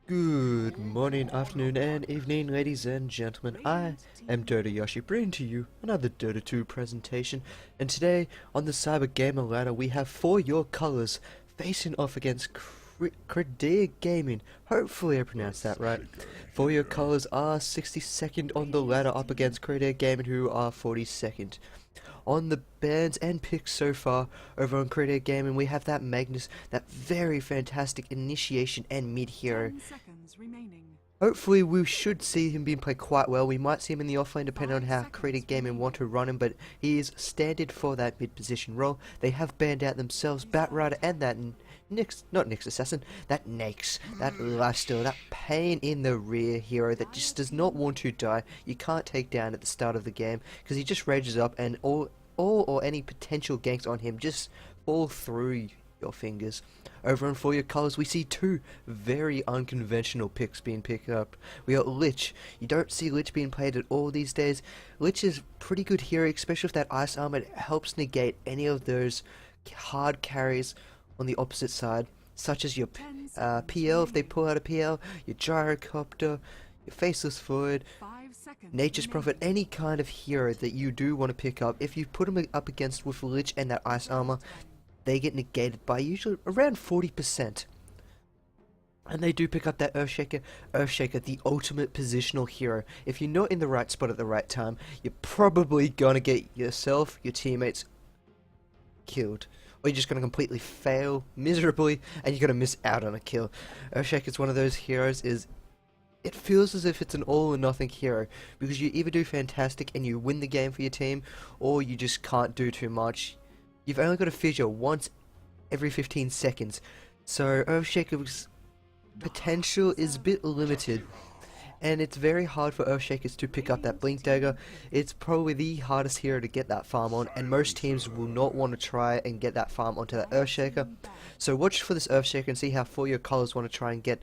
Good morning, afternoon, and evening, ladies and gentlemen. I am Dota Yoshi, bringing to you another Dota 2 presentation. And today, on the Cybergamer Ladder, we have For Your Colors facing off against Credere Gaming. Hopefully I pronounced that right. For Your Colors are 62nd on the ladder up against Credere Gaming, who are 42nd. On the bans and picks so far over on Credere Gaming, we have that Magnus, that very fantastic initiation and mid hero. Hopefully we should see him being played quite well. We might see him in the offlane depending on how Credere Gaming want to run him, but he is standard for that mid position role. They have banned out themselves Batrider and that Nyx Assassin, that Nyx, that lifesteal, that pain in the rear hero that just does not want to die. You can't take down at the start of the game because he just rages up and all or any potential ganks on him just fall through your fingers. Over on For Your Colors, we see two very unconventional picks being picked up. We got Lich. You don't see Lich being played at all these days. Lich is pretty good hero, especially with that ice armor. It helps negate any of those hard carries on the opposite side, such as your PL if they pull out a PL, your gyrocopter, your faceless void, Nature's Prophet, any kind of hero that you do want to pick up. If you put them up against with Lich and that ice armor, they get negated by usually around 40%. And they do pick up that Earthshaker. Earthshaker, the ultimate positional hero. If you're not in the right spot at the right time, you're probably gonna get yourself, your teammates, killed. Or you're just gonna completely fail miserably, and you're gonna miss out on a kill. Earthshaker is one of those heroes, it feels as if it's an all or nothing hero, because you either do fantastic and you win the game for your team, or you just can't do too much. You've only got a fissure once every 15 seconds, so Earthshaker's potential is a bit limited, and it's very hard for Earthshakers to pick up that Blink Dagger. It's probably the hardest hero to get that farm on, and most teams will not want to try and get that farm onto that Earthshaker. So watch for this Earthshaker and see how For Your Colors want to try and get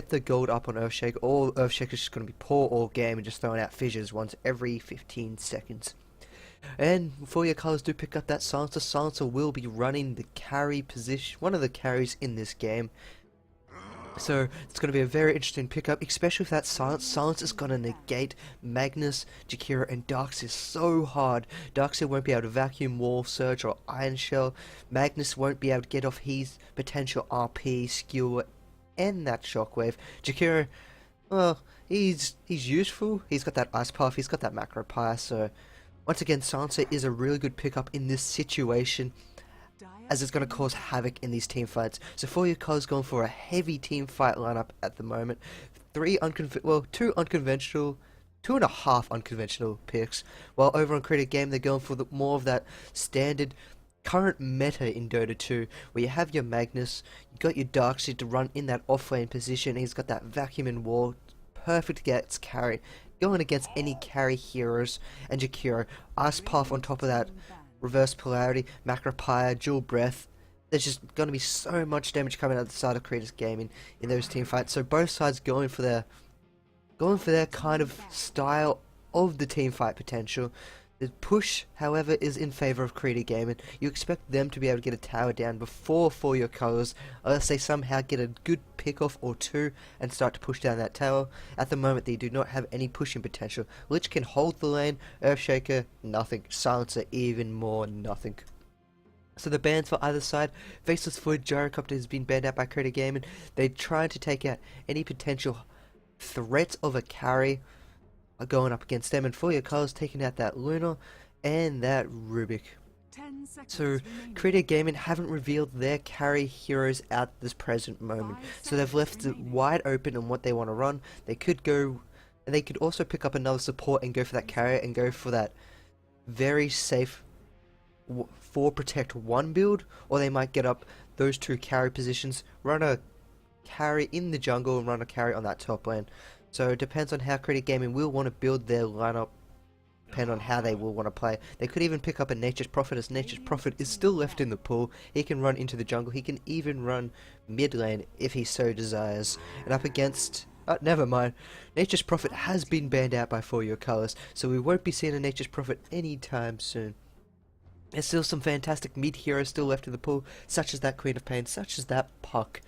the gold up on Earthshaker. Or Earthshaker's just going to be poor all game and just throwing out fissures once every 15 seconds. And For Your Colors do pick up that Silencer. Silencer will be running the carry position, one of the carries in this game. So it's going to be a very interesting pickup, especially with that Silence. Silence is going to negate Magnus, Jakira, and Darkseer so hard. Darkseer won't be able to Vacuum Wall Surge or Iron Shell. Magnus won't be able to get off his potential RP, Skewer, and that Shockwave. Jakira, well, he's useful. He's got that Ice Path, he's got that Macro Pyre, so once again, Silencer is a really good pickup in this situation, as it's going to cause havoc in these team fights. So For Your Colors going for a heavy team fight lineup at the moment. Two unconventional, 2.5 unconventional picks. While over on Credere Game, they're going for more of that standard current meta in Dota 2, where you have your Magnus, you got your Darkseid to run in that offlane position. He's got that Vacuum and Wall, perfect to get carry, going against any carry heroes, and Jakiro, Ice Path on top of that. Reverse Polarity, Macro Pyre, Dual Breath. There's just going to be so much damage coming out of the side of Credere Gaming in those team fights. So both sides going for their kind of style of the team fight potential. The push, however, is in favor of Credere Gaming. You expect them to be able to get a tower down before For Your Colors, unless they somehow get a good pick-off or two and start to push down that tower. At the moment, they do not have any pushing potential. Lich can hold the lane, Earthshaker, nothing. Silencer, even more nothing. So the bans for either side, Faceless Void, Gyrocopter has been banned out by Credere Gaming. They're trying to take out any potential threat of a carry are going up against them, and For Your Colors taking out that Luna and that Rubik. So Credere Gaming haven't revealed their carry heroes at this present moment, so they've left it wide open on what they want to run. They could go, and they could also pick up another support and go for that carrier and go for that very safe 4 Protect 1 build, or they might get up those two carry positions, run a carry in the jungle and run a carry on that top lane. So it depends on how Credere Gaming will want to build their lineup, depending on how they will want to play. They could even pick up a Nature's Prophet, as Nature's Prophet is still left in the pool. He can run into the jungle, he can even run mid lane if he so desires. And up against, never mind, Nature's Prophet has been banned out by For Your Colors, so we won't be seeing a Nature's Prophet anytime soon. There's still some fantastic mid heroes still left in the pool, such as that Queen of Pain, such as that Puck.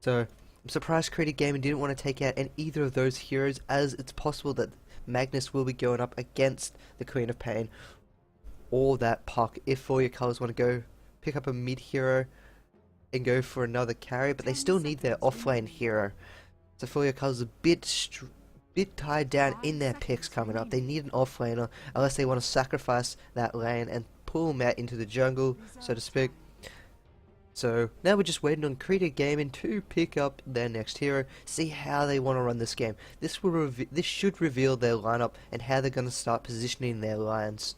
So I'm surprised Credere Gaming didn't want to take out either of those heroes, as it's possible that Magnus will be going up against the Queen of Pain or that Puck if For Your Colors want to go pick up a mid hero and go for another carry, but they still need their offlane hero. So For Your Colors a bit tied down in their picks coming up. They need an offlaner unless they want to sacrifice that lane and pull them out into the jungle, so to speak. So now we're just waiting on Credere Gaming to pick up their next hero, see how they want to run this game. This should reveal their lineup and how they're going to start positioning their lines.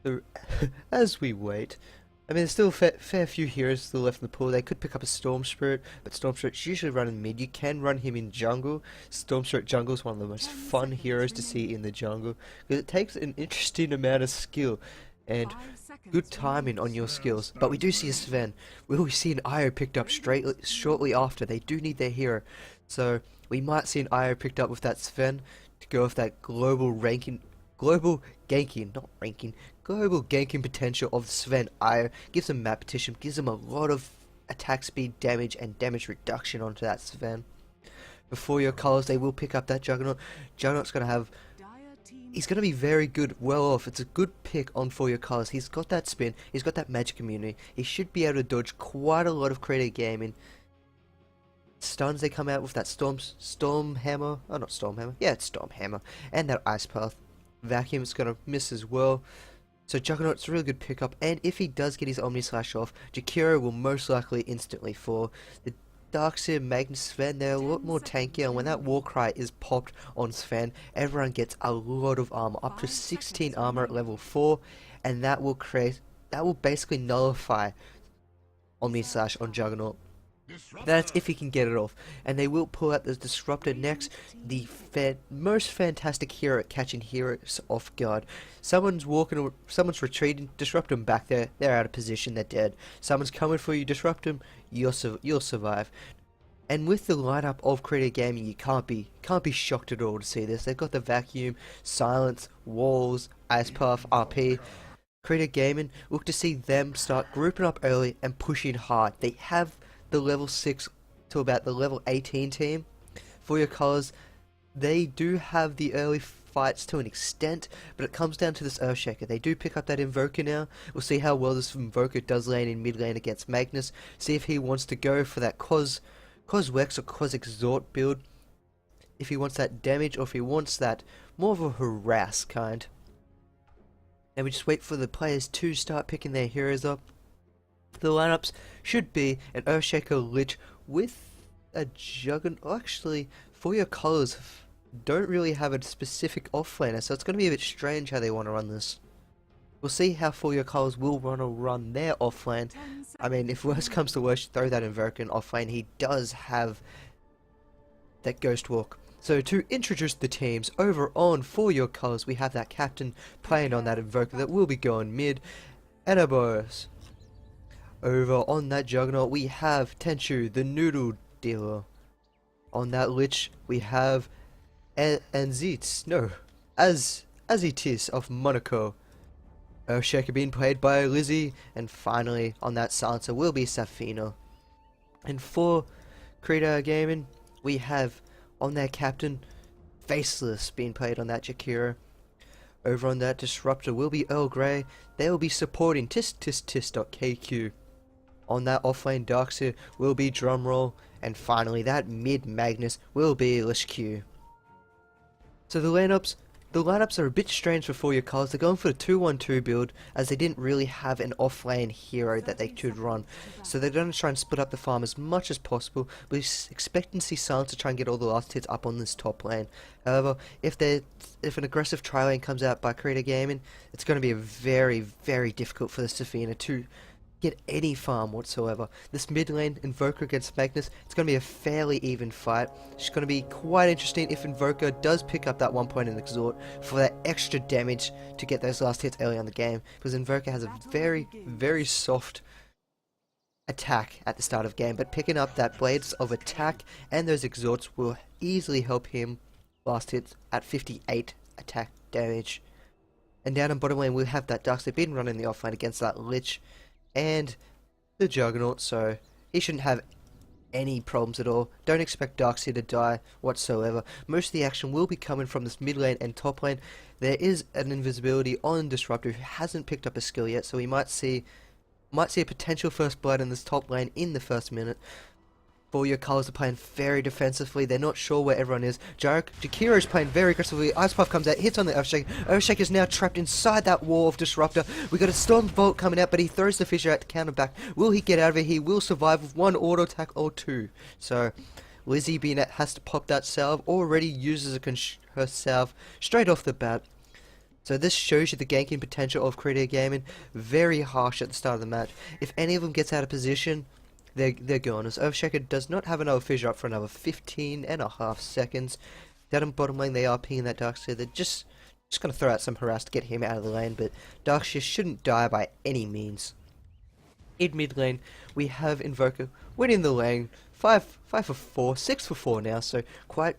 So, as we wait, I mean, there's still a fair few heroes still left in the pool. They could pick up a Storm Spirit, but Storm Spirit's usually run in mid. You can run him in jungle. Storm Spirit jungle is one of the most fun heroes to see in the jungle, because it takes an interesting amount of skill and good timing on your skills. But we do see a Sven. Will we see an Io picked up shortly after? They do need their hero, so we might see an Io picked up with that Sven to go with that global ganking potential of Sven. Io gives him map petition, gives him a lot of attack speed, damage, and damage reduction onto that Sven. Before Your Colors, they will pick up that Juggernaut. Juggernaut's gonna have. He's going to be very good, well off. It's a good pick on For Your Colors. He's got that spin, he's got that magic immunity. He should be able to dodge quite a lot of Credere Gaming stuns. They come out with that Storm Hammer. Oh, not Storm Hammer. Yeah, it's Storm Hammer. And that Ice Path. Vacuum's going to miss as well. So Juggernaut's a really good pickup. And if he does get his Omni Slash off, Jakiro will most likely instantly fall. The Darkseer, Magnus, Sven, they're a lot more tankier, and when that Warcry is popped on Sven, everyone gets a lot of armor, up to 16 armor at level 4, and that will basically nullify Omni Slash on Juggernaut. That's if he can get it off, and they will pull out the Disruptor next, the most fantastic hero at catching heroes off guard. Someone's retreating, disrupt them back there, they're out of position, they're dead. Someone's coming for you, disrupt them, you'll survive. And with the lineup of Credere Gaming, you can't be shocked at all to see this. They've got the Vacuum, Silence, Walls, Ice Path, RP. Credere Gaming, look to see them start grouping up early and pushing hard. They have the level 6 to about the level 18 team. For Your Colors, they do have the early fights to an extent, but it comes down to this Earthshaker. They do pick up that Invoker now. We'll see how well this Invoker does lane in mid lane against Magnus. See if he wants to go for that Cos Wex or Cos Exhort build. If he wants that damage, or if he wants that more of a harass kind. And we just wait for the players to start picking their heroes up. The lineups should be an Earthshaker Lich with a Juggernaut. Actually, For Your Colors don't really have a specific offlaner, so it's going to be a bit strange how they want to run this. We'll see how For Your Colors will want to run their offlane. I mean, if worst comes to worst, throw that Invoker in offlane. He does have that Ghost Walk. So to introduce the teams, over on For Your Colors, we have that Captain playing on that Invoker that will be going mid, Erebos. Over on that Juggernaut, we have Tenchu, the Noodle Dealer. On that Lich, we have Azitis of Monaco. Earthshaker being played by Lizzie, and finally on that Silencer will be Safina. And for Credere Gaming, we have on their Captain, Faceless being played on that Jakiro. Over on that Disruptor will be Earl Grey. They will be supporting tis.kq. On that offlane Darkseer will be Drumroll, and finally that mid Magnus will be Lish Q. So the lineups are a bit strange for Your Colors. They're going for the 2-1-2 build, as they didn't really have an offlane hero that they could run. So they're going to try and split up the farm as much as possible. We're expecting to see Silence to try and get all the last hits up on this top lane. However, if an aggressive tri lane comes out by Credere Gaming, it's going to be very, very difficult for the Safina to get any farm whatsoever. This mid lane Invoker against Magnus, it's going to be a fairly even fight. It's going to be quite interesting if Invoker does pick up that 1 point in Exhort for that extra damage to get those last hits early on the game, because Invoker has a very, very soft attack at the start of game, but picking up that Blades of Attack and those Exhorts will easily help him last hits at 58 attack damage. And down in bottom lane we'll have that Darkseer being running the offlane against that Lich and the Juggernaut, so he shouldn't have any problems at all. Don't expect Darkseid to die whatsoever. Most of the action will be coming from this mid lane and top lane. There is an invisibility on Disruptor who hasn't picked up a skill yet, so we might see a potential first blood in this top lane in the first minute. For your colors are playing very defensively. They're not sure where everyone is. Jakiro is playing very aggressively. Ice Puff comes out, hits on the Earthshaker. Earthshaker is now trapped inside that wall of Disruptor. We got a Storm Bolt coming out, but he throws the Fissure out to counter back. Will he get out of it? He will survive with one auto attack or two. So Lizzie Beanette has to pop that salve. Already uses her salve straight off the bat. So this shows you the ganking potential of Credere Gaming. Very harsh at the start of the match. If any of them gets out of position, they're gone, as Earthshaker does not have another Fissure up for another 15.5 seconds. Down in bottom lane, they are pinging that Darkseid. They're just going to throw out some harass to get him out of the lane, but Darkseid shouldn't die by any means. In mid lane, we have Invoker winning the lane. 5 for 4, 6 for 4 now, so quite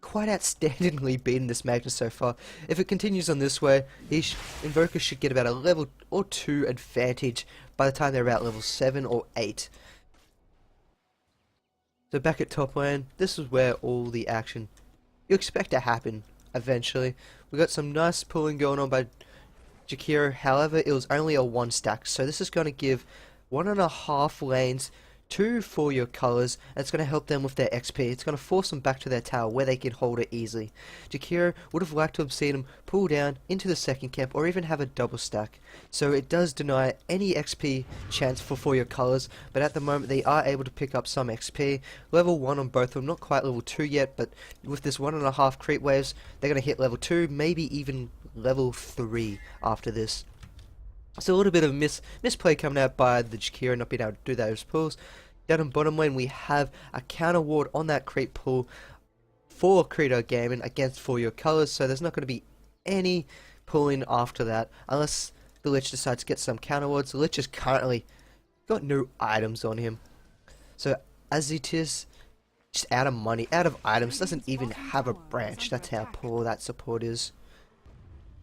outstandingly beaten this Magnus so far. If it continues on this way, Invoker should get about a level or 2 advantage by the time they're about level 7 or 8. So back at top lane, this is where all the action you expect to happen eventually. We got some nice pulling going on by Jakiro, however it was only a 1 stack, so this is going to give 1.5 lanes for your colors, and it's going to help them with their XP. It's going to force them back to their tower where they can hold it easily. Jakiro would have liked to have seen him pull down into the second camp or even have a double stack. So it does deny any XP chance for your colors, but at the moment they are able to pick up some XP. Level 1 on both of them, not quite level 2 yet, but with this 1.5 creep waves, they're going to hit level 2, maybe even level 3 after this. So a little bit of misplay coming out by the Jakiro not being able to do those pulls. Down in bottom lane, we have a counter ward on that creep pull for Credere Gaming against For Your Colors, so there's not going to be any pulling after that unless the Lich decides to get some counter wards. The Lich has currently got no items on him, so as it is just out of money, out of items, doesn't even have a branch. That's how poor that support is.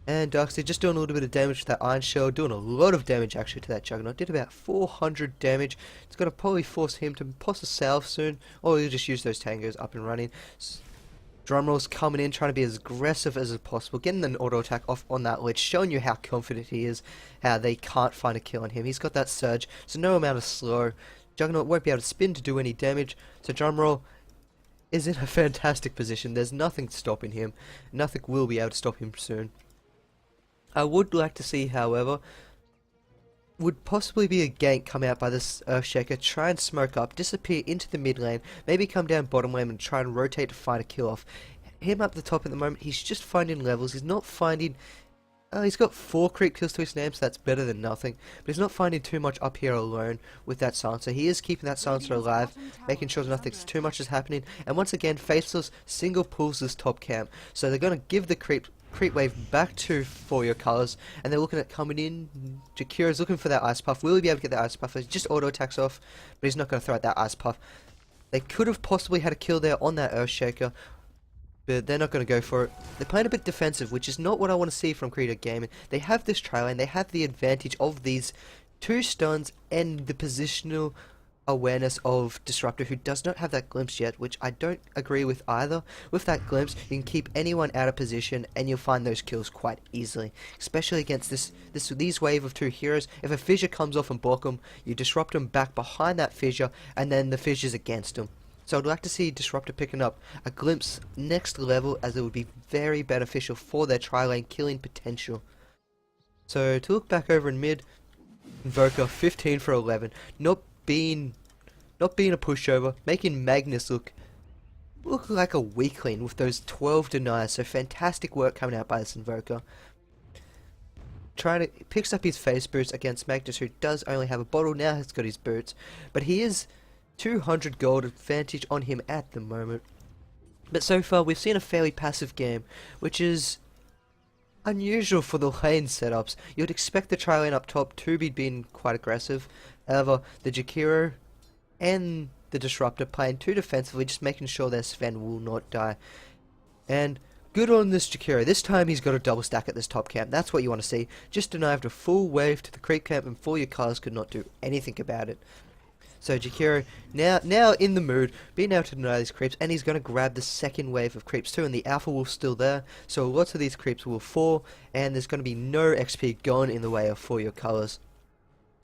And Darkseid just doing a little bit of damage to that Iron Shell, doing a lot of damage actually to that Juggernaut. Did about 400 damage. It's going to probably force him to post a salve soon, or he'll just use those tangos up and running. Drumroll's coming in, trying to be as aggressive as possible, getting an auto attack off on that Lich, showing you how confident he is, how they can't find a kill on him. He's got that surge, so no amount of slow. Juggernaut won't be able to spin to do any damage, so Drumroll is in a fantastic position. There's nothing stopping him. Nothing will be able to stop him soon. I would like to see, however, would possibly be a gank come out by this Earthshaker, try and smoke up, disappear into the mid lane, maybe come down bottom lane and try and rotate to find a kill off. Him up the top at the moment, he's just finding levels, he's not finding... he's got 4 creep kills to his name, so that's better than nothing, but he's not finding too much up here alone with that silencer. He is keeping that silencer alive, making sure nothing too much is happening, and once again, Faceless single pulls this top camp, so they're going to give the creep wave back to For Your Colors, and they're looking at coming in. Jakiro's looking for that Ice Puff. Will he be able to get that Ice Puff? He just auto attacks off, but he's not going to throw out that Ice Puff. They could have possibly had a kill there on that Earthshaker, but they're not going to go for it. They're playing a bit defensive, which is not what I want to see from Credere Gaming. They have this trail lane, they have the advantage of these 2 stuns and the positional awareness of Disruptor, who does not have that glimpse yet, which I don't agree with either. With that glimpse, you can keep anyone out of position and you'll find those kills quite easily, especially against these wave of 2 heroes. If a fissure comes off and block them, you disrupt them back behind that fissure, and then the fissure's against them. So I'd like to see Disruptor picking up a glimpse next level, as it would be very beneficial for their tri-lane killing potential. So to look back over in mid, Invoker 15 for 11, not being a pushover, making Magnus look like a weakling with those 12 deniers. So fantastic work coming out by this Invoker. Picks up his face boots against Magnus, who does only have a bottle. Now he's got his boots, but he is 200 gold advantage on him at the moment. But so far we've seen a fairly passive game, which is unusual for the lane setups. You'd expect the tri-lane up top to be being quite aggressive. However, the Jakiro and the Disruptor playing too defensively, just making sure their Sven will not die. And good on this Jakiro. This time he's got a double stack at this top camp. That's what you want to see. Just denied a full wave to the creep camp, and For Your Colors could not do anything about it. So Jakiro now in the mood, being able to deny these creeps, and he's going to grab the second wave of creeps too, and the Alpha Wolf's still there, so lots of these creeps will fall, and there's going to be no XP going in the way of For Your Colors.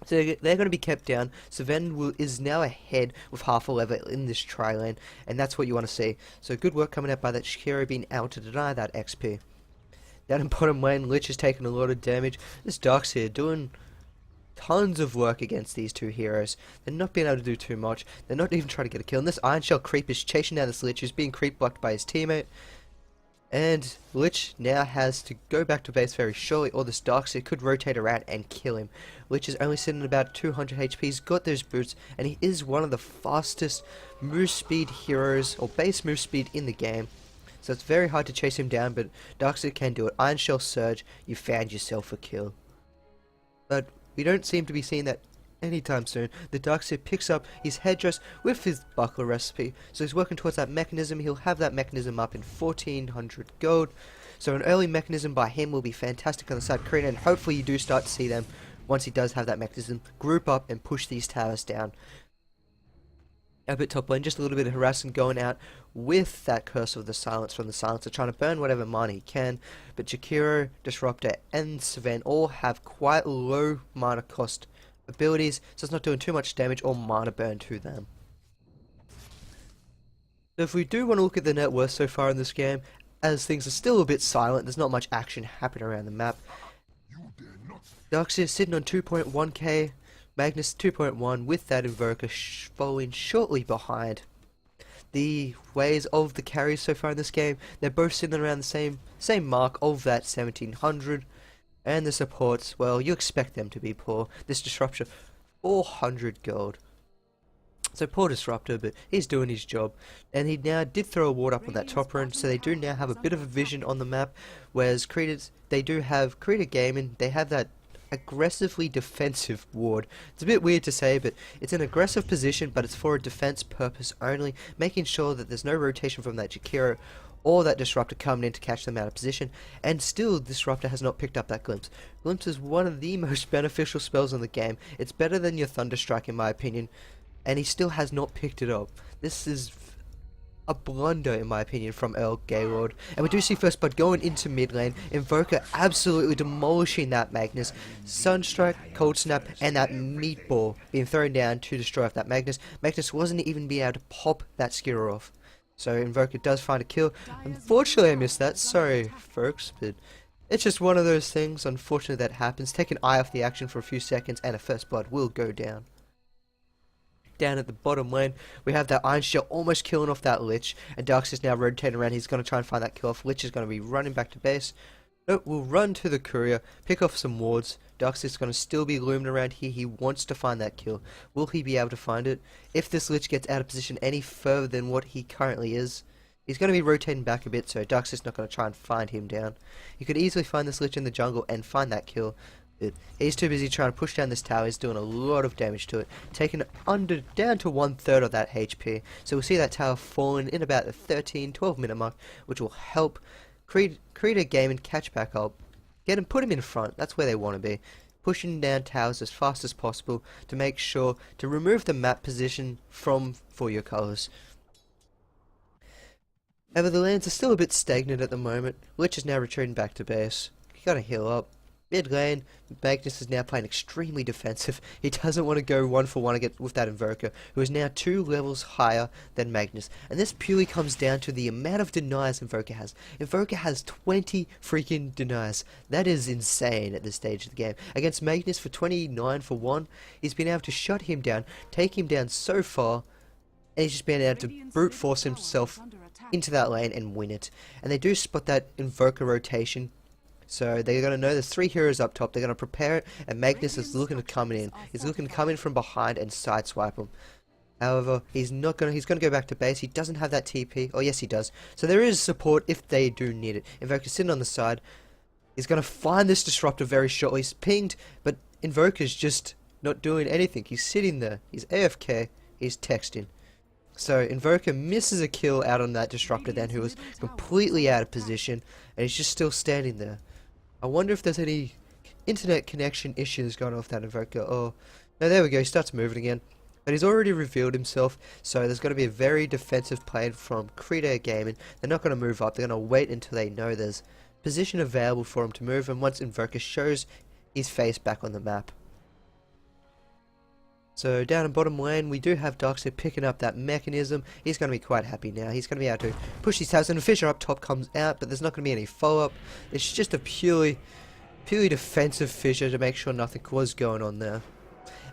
So they're going to be kept down. Is now ahead with half a level in this tri-lane, and that's what you want to see. So good work coming out by that Jakiro, being able to deny that XP. Down in bottom lane, Lich is taking a lot of damage. This Darkseer doing tons of work against these two heroes. They're not being able to do too much. They're not even trying to get a kill. And this Iron Shell creep is chasing down this Lich, who's being creep blocked by his teammate. And Lich now has to go back to base very shortly, or this Darkseer could rotate around and kill him. Lich is only sitting at about 200 HP. He's got those boots, and he is one of the fastest move speed heroes, or base move speed in the game. So it's very hard to chase him down, but Darkseer can do it. Iron Shell Surge, you found yourself a kill. But we don't seem to be seeing that anytime soon. The Darkseer picks up his headdress with his buckler recipe, so he's working towards that mechanism. He'll have that mechanism up in 1400 gold, so an early mechanism by him will be fantastic on the side of Credere, and hopefully you do start to see them, once he does have that mechanism, group up and push these towers down. Up at top lane, just a little bit of harassment going out with that Curse of the Silence from the Silencer, trying to burn whatever mana he can, but Jakiro, Disruptor, and Sven all have quite low mana cost abilities, so it's not doing too much damage or mana burn to them. So if we do want to look at the net worth so far in this game, as things are still a bit silent, there's not much action happening around the map. Darkseer sitting on 2.1k, Magnus 2.1, with that Invoker following shortly behind. The ways of the carries so far in this game, they're both sitting around the same mark of that 1700. And the supports, well, you expect them to be poor. This Disruptor, 400 gold. So poor Disruptor, but he's doing his job. And he now did throw a ward up on that top run, so they do now have a bit of a vision on the map. Whereas they do have Credere Gaming, they have that aggressively defensive ward. It's a bit weird to say, but it's an aggressive position, but it's for a defense purpose only, making sure that there's no rotation from that Jakiro or that Disruptor coming in to catch them out of position, and still Disruptor has not picked up that Glimpse. Glimpse is one of the most beneficial spells in the game. It's better than your Thunderstrike in my opinion, and he still has not picked it up. This is a blunder in my opinion from Earl Gaylord. And we do see First Blood going into mid lane, Invoker absolutely demolishing that Magnus, Sunstrike, Cold Snap, and that Meatball being thrown down to destroy off that Magnus. Magnus wasn't even being able to pop that Skewer off. So Invoker does find a kill. Unfortunately I missed that, sorry folks, but it's just one of those things. Unfortunately that happens. Take an eye off the action for a few seconds and a First Blood will go down. Down at the bottom lane, we have that Iron Shell almost killing off that Lich, and Darkseer's now rotating around. He's going to try and find that kill off. Lich is going to be running back to base. Nope, we'll run to the courier, pick off some wards. Darkseer's going to still be looming around here. He wants to find that kill. Will he be able to find it? If this Lich gets out of position any further than what he currently is, he's going to be rotating back a bit, so Darkseer's not going to try and find him down. He could easily find this Lich in the jungle and find that kill. He's too busy trying to push down this tower. He's doing a lot of damage to it, taking it down to 1/3 of that HP. So we'll see that tower falling in about the 13-12 minute mark, which will help Credere Gaming catch back up, put him in front. That's where they want to be, pushing down towers as fast as possible to make sure to remove the map position from For Your Colors. However, the lanes are still a bit stagnant at the moment. Lich is now retreating back to base. You gotta heal up. Mid lane, Magnus is now playing extremely defensive. He doesn't want to go 1-for-1 again with that Invoker, who is now 2 levels higher than Magnus. And this purely comes down to the amount of deniers Invoker has. Invoker has 20 freaking deniers. That is insane at this stage of the game. Against Magnus for 29 for 1, he's been able to shut him down, take him down so far, and he's just been able to brute force himself into that lane and win it. And they do spot that Invoker rotation. So they're going to know there's 3 heroes up top. They're going to prepare it, and Magnus is looking to come in. He's looking to come in from behind and sideswipe him. However, he's going to go back to base. He doesn't have that TP. Oh, yes, he does. So there is support if they do need it. Invoker's sitting on the side. He's going to find this Disruptor very shortly. He's pinged, but Invoker's just not doing anything. He's sitting there. He's AFK. He's texting. So Invoker misses a kill out on that Disruptor then, who was completely out of position, and he's just still standing there. I wonder if there's any internet connection issues going on with that Invoker. Oh, no, there we go. He starts moving again. But he's already revealed himself, so there's going to be a very defensive play from Credere Gaming. They're not going to move up, they're going to wait until they know there's position available for him to move, and once Invoker shows his face back on the map. So down in bottom lane, we do have Darkseid picking up that mechanism. He's going to be quite happy now. He's going to be able to push these towers, and Fissure up top comes out, but there's not going to be any follow-up. It's just a purely defensive Fissure to make sure nothing was going on there.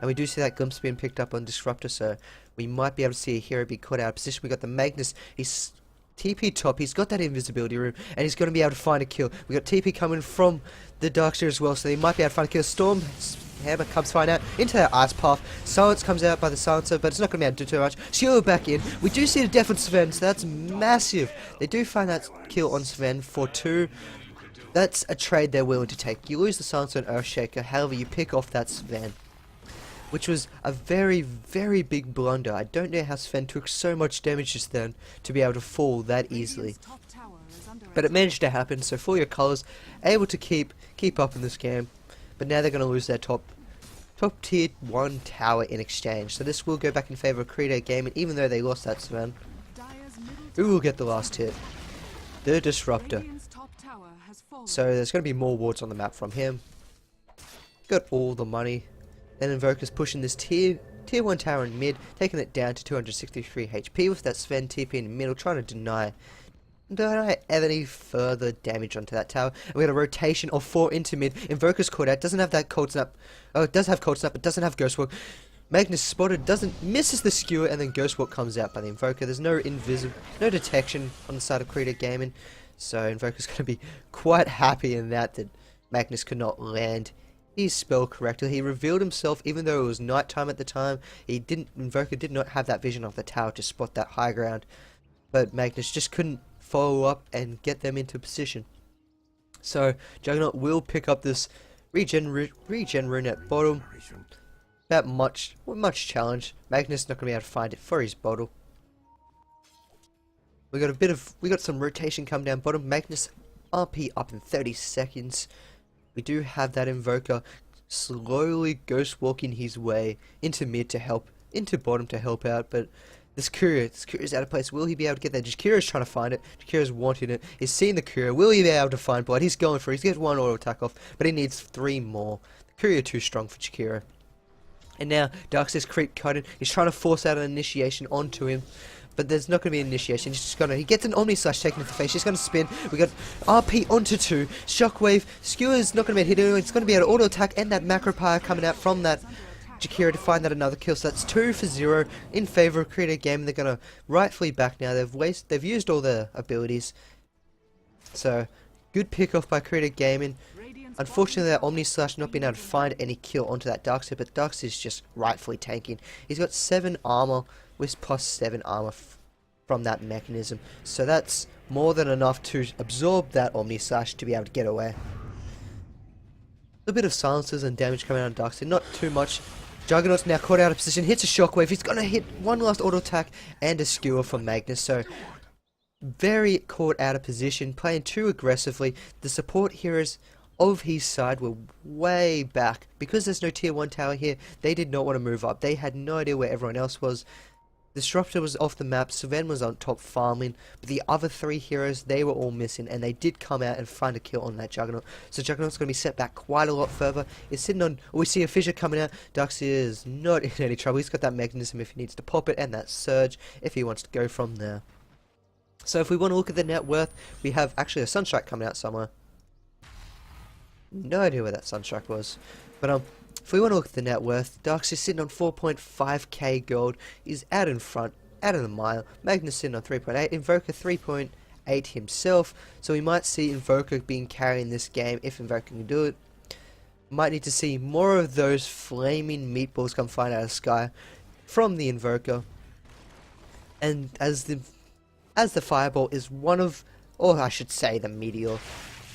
And we do see that glimpse being picked up on Disruptor, so we might be able to see a hero be caught out of position. We got the Magnus, he's TP top, he's got that invisibility room, and he's going to be able to find a kill. We got TP coming from the Darkseid as well, so they might be able to find a kill. Storm Hammer comes flying out into that ice path. Silence comes out by the silencer, but it's not going to be able to do too much. Skewer back in. We do see the death on Sven, so that's massive. They do find that kill on Sven for 2. That's a trade they're willing to take. You lose the silencer and Earthshaker, however you pick off that Sven, which was a very, very big blunder. I don't know how Sven took so much damage just then to be able to fall that easily. But it managed to happen, so for your colours, able to keep up in this game. But now they're going to lose their top tier 1 tower in exchange. So this will go back in favour of Credere Gaming, even though they lost that Sven. Who will get the last hit? The Disruptor. So there's going to be more wards on the map from him. Got all the money. Then Invoker's pushing this tier 1 tower in mid, taking it down to 263 HP with that Sven TP in the middle, trying to deny any further damage onto that tower. And we got a rotation of 4 into mid. Invoker's caught out, doesn't have that cold snap. Oh, it does have cold snap, but doesn't have ghost walk. Magnus spotted, misses the skewer, and then ghost walk comes out by the Invoker. There's no detection on the side of Credere Gaming, so Invoker's going to be quite happy in that Magnus could not land his spell correctly. He revealed himself, even though it was nighttime at the time. Invoker did not have that vision of the tower to spot that high ground, but Magnus just couldn't follow up and get them into position. So Juggernaut will pick up this regen rune at bottom. That much challenge. Magnus not gonna be able to find it for his bottle. We got some rotation come down bottom. Magnus RP up in 30 seconds. We do have that Invoker slowly ghost walking his way into bottom to help out, but this Courier's out of place. Will he be able to get that? Courier's trying to find it. Courier's wanting it. He's seeing the Courier. Will he be able to find blood? He's going for it. He's getting 1 auto attack off, but he needs 3 more. The Courier too strong for Jakiro. And now Darkseid's creep cutting. He's trying to force out an initiation onto him, but there's not going to be an initiation. He gets an Omni Slash taken into the face. He's going to spin. We got RP onto 2. Shockwave. Skewer's not going to be hit. It's going to be able to auto attack, and that macro power coming out from that Jakiro to find that another kill. So that's 2 for 0 in favour of Credere Gaming. They're going to rightfully back now. They've used all their abilities. So good pick off by Credere Gaming. Unfortunately, that Omni Slash not being able to find any kill onto that Darkseid, but Darkseid's just rightfully tanking. He's got 7 armor with plus 7 armor from that mechanism. So that's more than enough to absorb that Omni Slash to be able to get away. A bit of silences and damage coming out on Darkseid, not too much. Juggernaut's now caught out of position, hits a shockwave. He's going to hit one last auto attack and a skewer from Magnus. So very caught out of position, playing too aggressively. The support heroes of his side were way back. Because there's no tier 1 tower here, they did not want to move up. They had no idea where everyone else was. Disruptor was off the map, Sven was on top farming, but the other 3 heroes, they were all missing, and they did come out and find a kill on that Juggernaut. So Juggernaut's going to be set back quite a lot further. It's sitting on, we see a Fissure coming out. Darkseid is not in any trouble. He's got that mechanism if he needs to pop it, and that Surge if he wants to go from there. So if we want to look at the net worth, we have actually a Sunstrike coming out somewhere. No idea where that Sunstrike was. But if we want to look at the net worth, Darkseid sitting on 4.5k gold, is out in front, out of the mile. Magnus sitting on 3.8, Invoker 3.8 himself, so we might see Invoker being carrying this game if Invoker can do it. Might need to see more of those flaming meatballs come flying out of the sky from the Invoker. And as the Fireball is one of, or I should say the Meteor,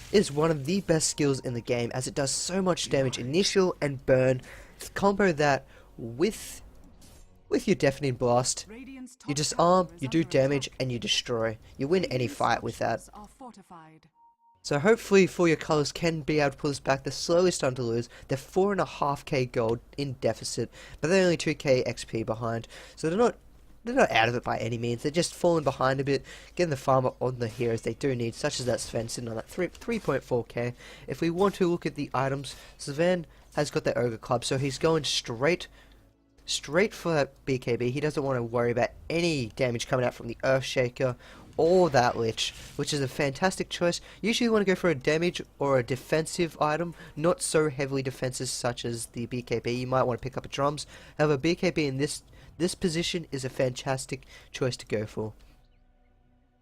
is one of the best skills in the game, as it does so much damage, initial and burn. Combo that with your Deafening Blast, you disarm, you do damage, and you destroy. You win any fight with that. So hopefully For Your Colors can be able to pull us back. They're slowly starting to lose. They're 4.5k gold in deficit, but they're only 2k XP behind. So they're not out of it by any means. They're just falling behind a bit, getting the farmer on the heroes they do need, such as that Sven sitting on that 3.4k. If we want to look at the items, Sven has got the Ogre Club, so he's going straight for that BKB. He doesn't want to worry about any damage coming out from the Earthshaker or that Lich, which is a fantastic choice. Usually you want to go for a damage or a defensive item, not so heavily defensive such as the BKB. You might want to pick up a drums. However, BKB in this position is a fantastic choice to go for.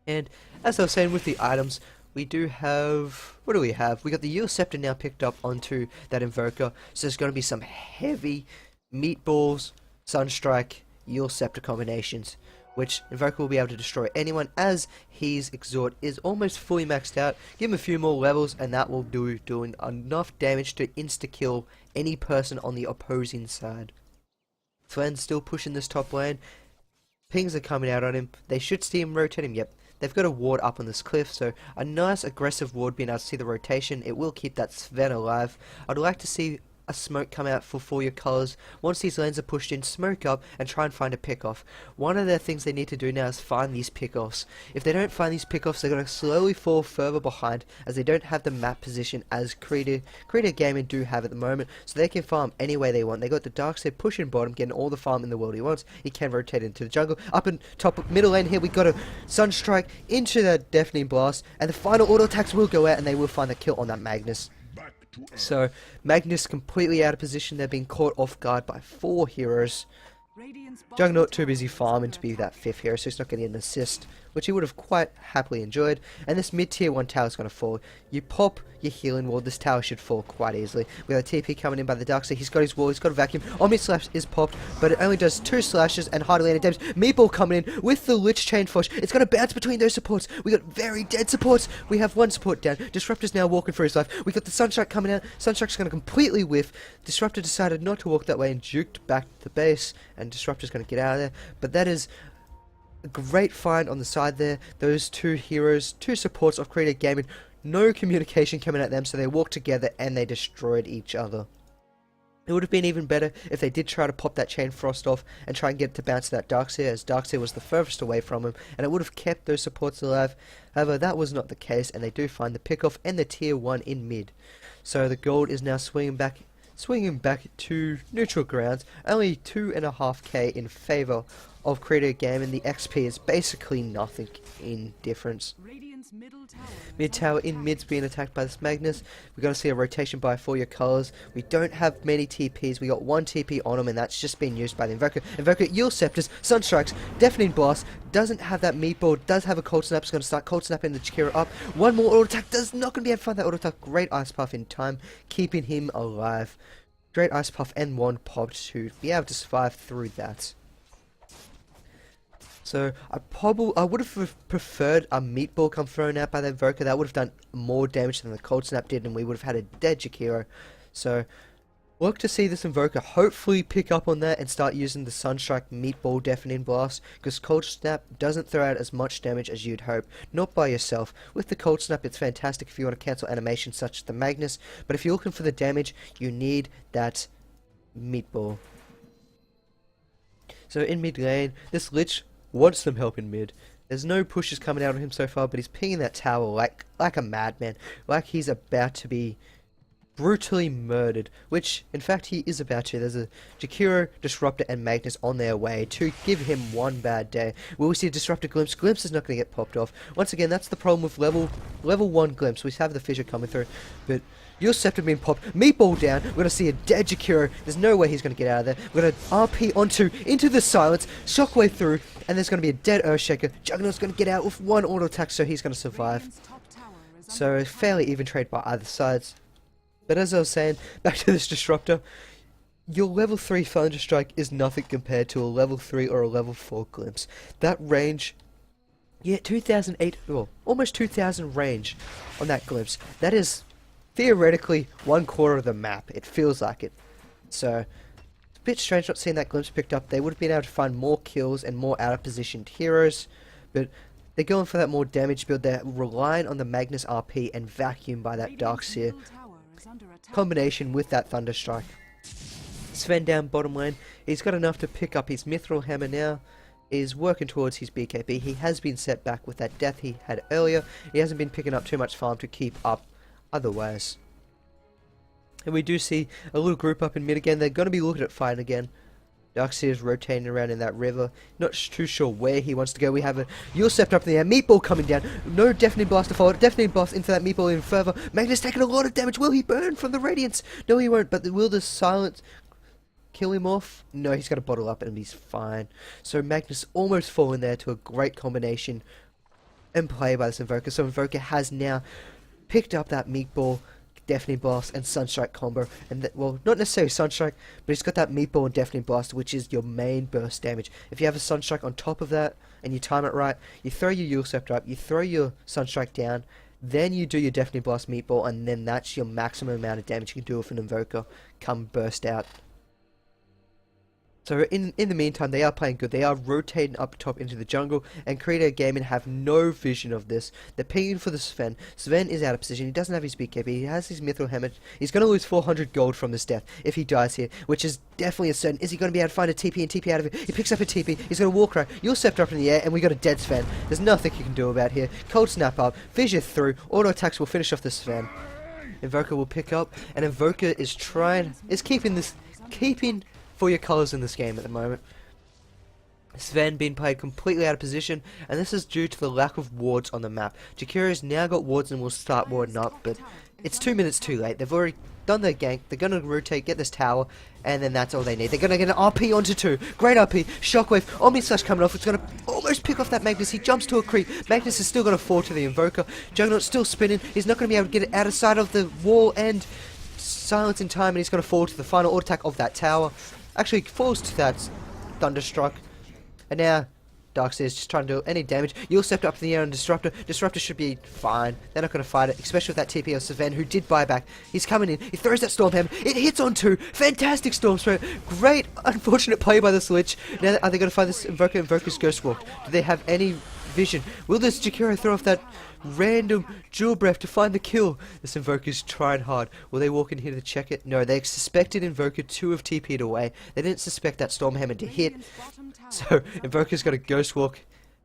And as I was saying with the items, we do have, what do we have? We got the Yield Scepter now picked up onto that Invoker, so there's going to be some heavy Meatballs, Sunstrike, Yield Scepter combinations, which Invoker will be able to destroy anyone as his Exhort is almost fully maxed out. Give him a few more levels and that will doing enough damage to insta-kill any person on the opposing side. Sven's still pushing this top lane. Pings are coming out on him. They should see him rotate him. Yep, they've got a ward up on this cliff, so a nice aggressive ward being able to see the rotation. It will keep that Sven alive. I'd like to see a smoke come out for Your Colors. Once these lanes are pushed in, smoke up and try and find a pick-off. One of the things they need to do now is find these pick-offs. If they don't find these pick-offs, they're going to slowly fall further behind as they don't have the map position as Credere Gaming do have at the moment, so they can farm any way they want. They got the Darkseid pushing bottom, getting all the farm in the world he wants. He can rotate into the jungle. Up in top middle lane here, we got a Sunstrike into that Deafening Blast, and the final auto attacks will go out and they will find the kill on that Magnus. So, Magnus completely out of position. They're being caught off guard by 4 heroes. Juggernaut too busy farming to be that 5th hero, so he's not getting an assist, which he would have quite happily enjoyed. And this mid-tier 1 tower is going to fall. You pop your healing wall, this tower should fall quite easily. We got a TP coming in by the Darkseid. He's got his wall, he's got a vacuum. Omni Slash is popped, but it only does 2 slashes and hardly any damage. Meatball coming in with the Lich Chain Flush. It's going to bounce between those supports. We got very dead supports. We have 1 support down. Disruptor's now walking for his life. We got the Sunstrike coming out. Sunstrike's going to completely whiff. Disruptor decided not to walk that way and juked back to the base, and Disruptor's going to get out of there. But that is a great find on the side there. Those 2 heroes, 2 supports of Credere Gaming, no communication coming at them, so they walked together and they destroyed each other. It would have been even better if they did try to pop that Chain Frost off and try and get it to bounce to that Darkseid, as Darkseid was the furthest away from him, and it would have kept those supports alive. However, that was not the case, and they do find the pick-off and the tier 1 in mid. So the gold is now swinging back to neutral grounds, only 2.5k in favour of Credere Gaming. The XP is basically nothing in difference. Mid tower in mid's being attacked by this Magnus. We're going to see a rotation by For Your Colors. We don't have many TPs. We got 1 TP on him, and that's just been used by the Invoker. Invoker, Yield Scepters, Sunstrikes, Deafening Blast, doesn't have that Meatball, does have a Cold Snap. It's going to start Cold Snapping the Chikira up. 1 more auto attack, does not going to be able to find that auto attack. Great Ice Puff in time, keeping him alive. Great Ice Puff and 1 popped to be able to survive through that. So I would have preferred a Meatball come thrown out by the Invoker. That would have done more damage than the Cold Snap did, and we would have had a dead Jakiro. So look to see this Invoker hopefully pick up on that and start using the Sunstrike Meatball Deafening Blast, because Cold Snap doesn't throw out as much damage as you'd hope, not by yourself. With the Cold Snap, it's fantastic if you want to cancel animations such as the Magnus, but if you're looking for the damage, you need that Meatball. So in mid lane, this Lich wants some help in mid. There's no pushes coming out of him so far, but he's pinging that tower like a madman, like he's about to be brutally murdered, which in fact he is about to. There's a Jakiro, Disruptor and Magnus on their way to give him one bad day. Will we see a Disruptor Glimpse? Glimpse is not going to get popped off. Once again, that's the problem with level 1 Glimpse. We have the fissure coming through, but Your Scepter being popped, Meatball down, we're going to see a dead Jakiro. There's no way he's going to get out of there. We're going to RP into the silence, Shockwave through, and there's going to be a dead Earthshaker. Juggernaut's going to get out with 1 auto attack, so he's going to survive. So a fairly even trade by either sides. But as I was saying, back to this Disruptor, your level 3 Thunderstrike is nothing compared to a level 3 or a level 4 Glimpse. That range, yeah, 2008, well, almost 2000 range on that Glimpse. That is theoretically 1/4 of the map. It feels like it. So it's a bit strange not seeing that Glimpse picked up. They would have been able to find more kills and more out of positioned heroes, but They're going for that more damage build. They're relying on the Magnus RP and Vacuum by that Darkseer combination with that Thunderstrike. Sven down bottom lane. He's got enough to pick up his Mithril Hammer now. Is working towards his BKB. He has been set back with that death he had earlier. He hasn't been picking up too much farm to keep up otherwise. And we do see a little group up in mid again. They're going to be looking at fighting again. Darkseer is rotating around in that river. Not too sure where he wants to go. We have a Yulcept up in the air. Meatball coming down. No Deafening Blast to follow. Deafening Blast into that Meatball even further. Magnus taking a lot of damage. Will he burn from the Radiance? No, he won't. But will the Silence kill him off? No, he's got to bottle up and he's fine. So Magnus almost falling there to a great combination and play by this Invoker. So Invoker has now picked up that Meatball, Deafening Blast and Sunstrike combo, and well, not necessarily Sunstrike, but he's got that Meatball and Deafening Blast, which is your main burst damage. If you have a Sunstrike on top of that and you time it right, you throw your Yulcept up, you throw your Sunstrike down, then you do your Deafening Blast Meatball, and then that's your maximum amount of damage you can do with an Invoker come burst out. So in the meantime, they are playing good. They are rotating up top into the jungle, and Credere Gaming have no vision of this. They're pinging for the Sven. Sven is out of position. He doesn't have his BKB. He has his Mithril Hammer. He's going to lose 400 gold from this death if he dies here, which is definitely a certain. Is he going to be able to find a TP and TP out of it? He picks up a TP. He's going to walk right. You'll Scepter up in the air, and we got a dead Sven. There's nothing you can do about here. Cold Snap up. Fissure through. Auto attacks will finish off the Sven. Invoker will pick up, and Invoker is keeping for your colours in this game at the moment. Sven being played completely out of position, and this is due to the lack of wards on the map. Jakira's now got wards and will start warding up, but it's 2 minutes too late. They've already done their gank. They're going to rotate, get this tower, and then that's all they need. They're going to get an RP onto 2. Great RP. Shockwave. Omni Slash coming off. It's going to almost pick off that Magnus. He jumps to a creep. Magnus is still going to fall to the Invoker. Juggernaut's still spinning. He's not going to be able to get it out of sight of the wall, and silence in time, and he's going to fall to the final auto attack of that tower. Actually falls to that Thunderstruck. And now Darkseer is just trying to do any damage. You'll step up in the air on Disruptor. Disruptor should be fine. They're not going to fight it, especially with that TP of Sven, who did buy back. He's coming in. He throws that Storm Hammer. It hits on 2. Fantastic Storm Spirit. Great, unfortunate play by this Lich. Now, are they going to find this Invoker? Invoker's Ghost Walk. Do they have any vision? Will this Jakiro throw off that random Jewel Breath to find the kill? This Invoker's trying hard. Will they walk in here to check it? No, they suspected Invoker to have TP'd away. They didn't suspect that Storm Hammer to hit. So Invoker's got a Ghost Walk.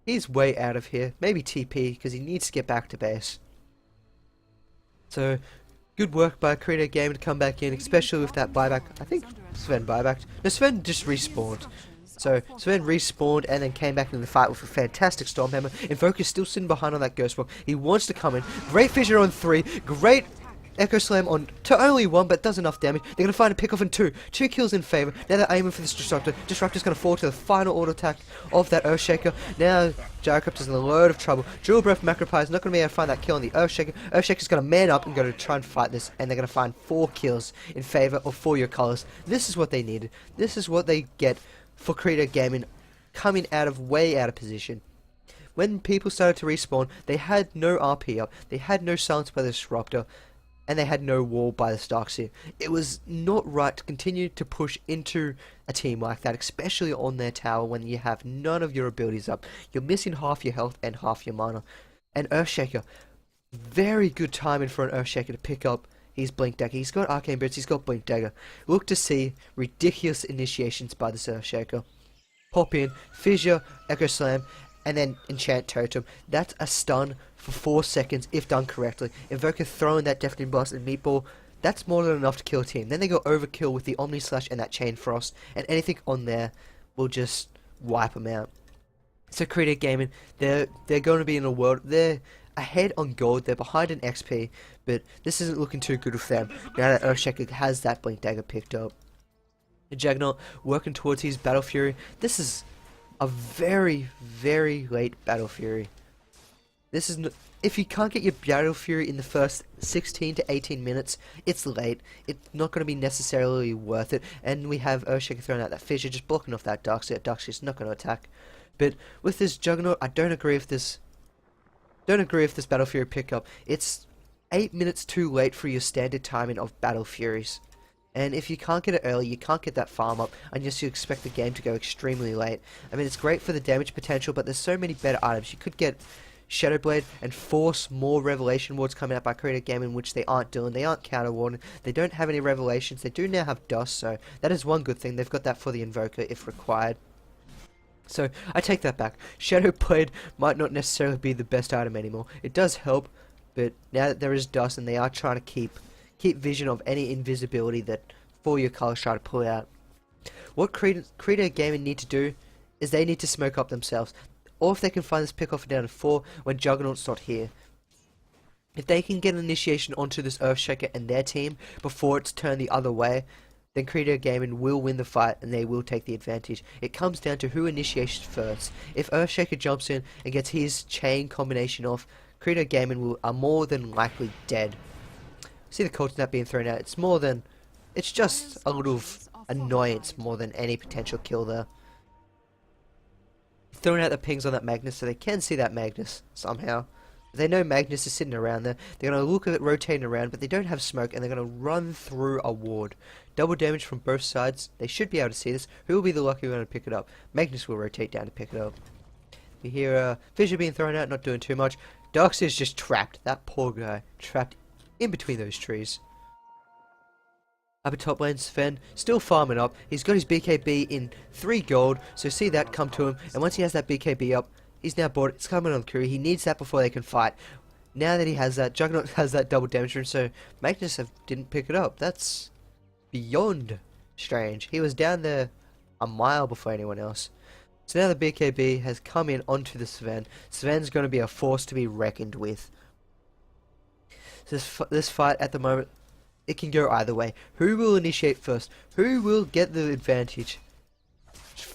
He's way out of here. Maybe TP because he needs to get back to base. So good work by Credere Gaming to come back in, especially with that buyback. I think Sven buybacked. No, Sven just respawned. So Sven respawned and then came back into the fight with a fantastic Storm Hammer. Invoker's still sitting behind on that Ghost Walk. He wants to come in. Great Fissure on 3. Great Echo Slam on to only 1, but does enough damage. They're going to find a pick off in 2. 2 kills in favor. Now they're aiming for this Disruptor. Disruptor's going to fall to the final auto attack of that Earthshaker. Now Gyrocopter's in a load of trouble. Jewel Breath Macropie is not going to be able to find that kill on the Earthshaker. Earthshaker's going to man up and go to try and fight this, and they're going to find 4 kills in favor of For Your Colors. This is what they needed. This is what they get for Credere Gaming coming way out of position. When people started to respawn, they had no RP up, they had no silence by the Disruptor, and they had no wall by the Darkseer. It was not right to continue to push into a team like that, especially on their tower when you have none of your abilities up. You're missing half your health and half your mana. And Earthshaker, very good timing for an Earthshaker to pick up his Blink Dagger. He's got Arcane Boots, he's got Blink Dagger. Look to see ridiculous initiations by the Earthshaker. Pop in, Fissure, Echo Slam, and then Enchant Totem. That's a stun for 4 seconds if done correctly. Invoker throwing that Deafening Blast and Meatball, that's more than enough to kill a team. Then they go Overkill with the Omni Slash and that Chain Frost, and anything on there will just wipe them out. So Credere Gaming, they're going to be in a world, they're ahead on gold, they're behind in XP, but this isn't looking too good with them now that Earthshaker has that Blink Dagger picked up. The Juggernaut working towards his Battle Fury. This is a very, very late Battle Fury. This is if you can't get your Battle Fury in the first 16 to 18 minutes, it's late. It's not going to be necessarily worth it. And we have Earthshaker throwing out that Fissure, just blocking off that Darkseer. Darkseer's not going to attack. But with this Juggernaut, I don't agree with this Battle Fury pickup. It's 8 minutes too late for your standard timing of Battle Furies. And if you can't get it early, you can't get that farm up unless you expect the game to go extremely late. I mean, it's great for the damage potential, but there's so many better items. You could get Shadow Blade and force more Revelation Wards coming out by Credere Gaming, which they aren't doing. They aren't counter warding. They don't have any Revelations. They do now have Dust, so that is one good thing. They've got that for the Invoker if required. So, I take that back. Shadow Blade might not necessarily be the best item anymore. It does help, but now that there is Dust and they are trying to keep vision of any invisibility that for your colors try to pull out. What Credere Gaming need to do is they need to smoke up themselves. Or if they can find this pick off down to 4 when Juggernaut's not here. If they can get an initiation onto this Earthshaker and their team before it's turned the other way, then Credere Gaming will win the fight and they will take the advantage. It comes down to who initiates first. If Earthshaker jumps in and gets his chain combination off, Credere Gaming are more than likely dead. See the Cold Snap being thrown out. It's just a little annoyance more than any potential kill there. Throwing out the pings on that Magnus so they can see that Magnus somehow. They know Magnus is sitting around there. They're going to look at it rotating around, but they don't have smoke, and they're going to run through a ward. Double damage from both sides. They should be able to see this. Who will be the lucky one to pick it up? Magnus will rotate down to pick it up. We hear Fissure being thrown out, not doing too much. Darkseid's just trapped. That poor guy. Trapped in between those trees. Up at top lane, Sven still farming up. He's got his BKB in 3 gold, so see that come to him. And once he has that BKB up, he's now bored. It's coming on Curie. He needs that before they can fight. Now that he has that, Juggernaut has that double damage room, so Magnus didn't pick it up. That's beyond strange. He was down there a mile before anyone else. So now the BKB has come in onto the Sven. Sven's going to be a force to be reckoned with. So this fight at the moment, it can go either way. Who will initiate first? Who will get the advantage?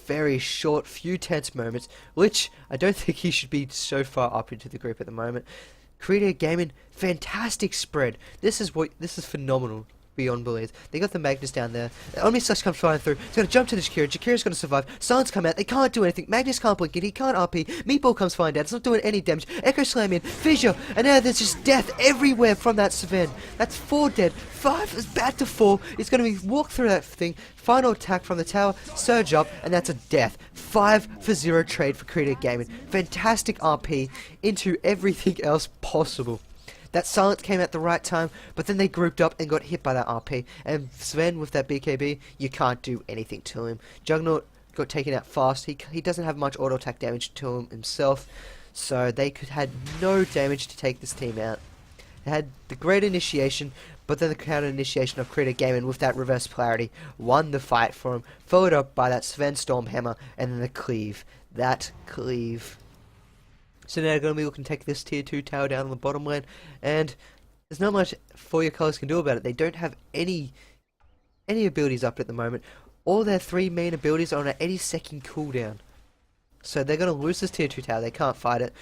Very short, few tense moments, which I don't think he should be so far up into the group at the moment. Credere Gaming, fantastic spread. This is phenomenal. Beyond belief. They got the Magnus down there. The Omni Slash comes flying through. It's going to jump to the Jakira. Jakira's going to survive. Silence come out. They can't do anything. Magnus can't blink it. He can't RP. Meatball comes flying down. It's not doing any damage. Echo Slam in. Fissure. And now there's just death everywhere from that Sven. That's 4 dead. 5 is back to 4. It's going to be walk through that thing. Final attack from the tower. Surge up. And that's a death. 5 for 0 trade for Credere Gaming. Fantastic RP into everything else possible. That silence came at the right time, but then they grouped up and got hit by that RP. And Sven with that BKB, you can't do anything to him. Juggernaut got taken out fast. He doesn't have much auto attack damage to him himself, so they had no damage to take this team out. They had the great initiation, but then the counter initiation of Credere Gaming with that reverse polarity won the fight for him, followed up by that Sven Stormhammer and then the cleave. That cleave. So now they're going to be looking to take this tier 2 tower down on the bottom lane, and there's not much For Your Colors can do about it. They don't have any abilities up at the moment. All their 3 main abilities are on an 80-second cooldown. So they're going to lose this tier 2 tower. They can't fight it.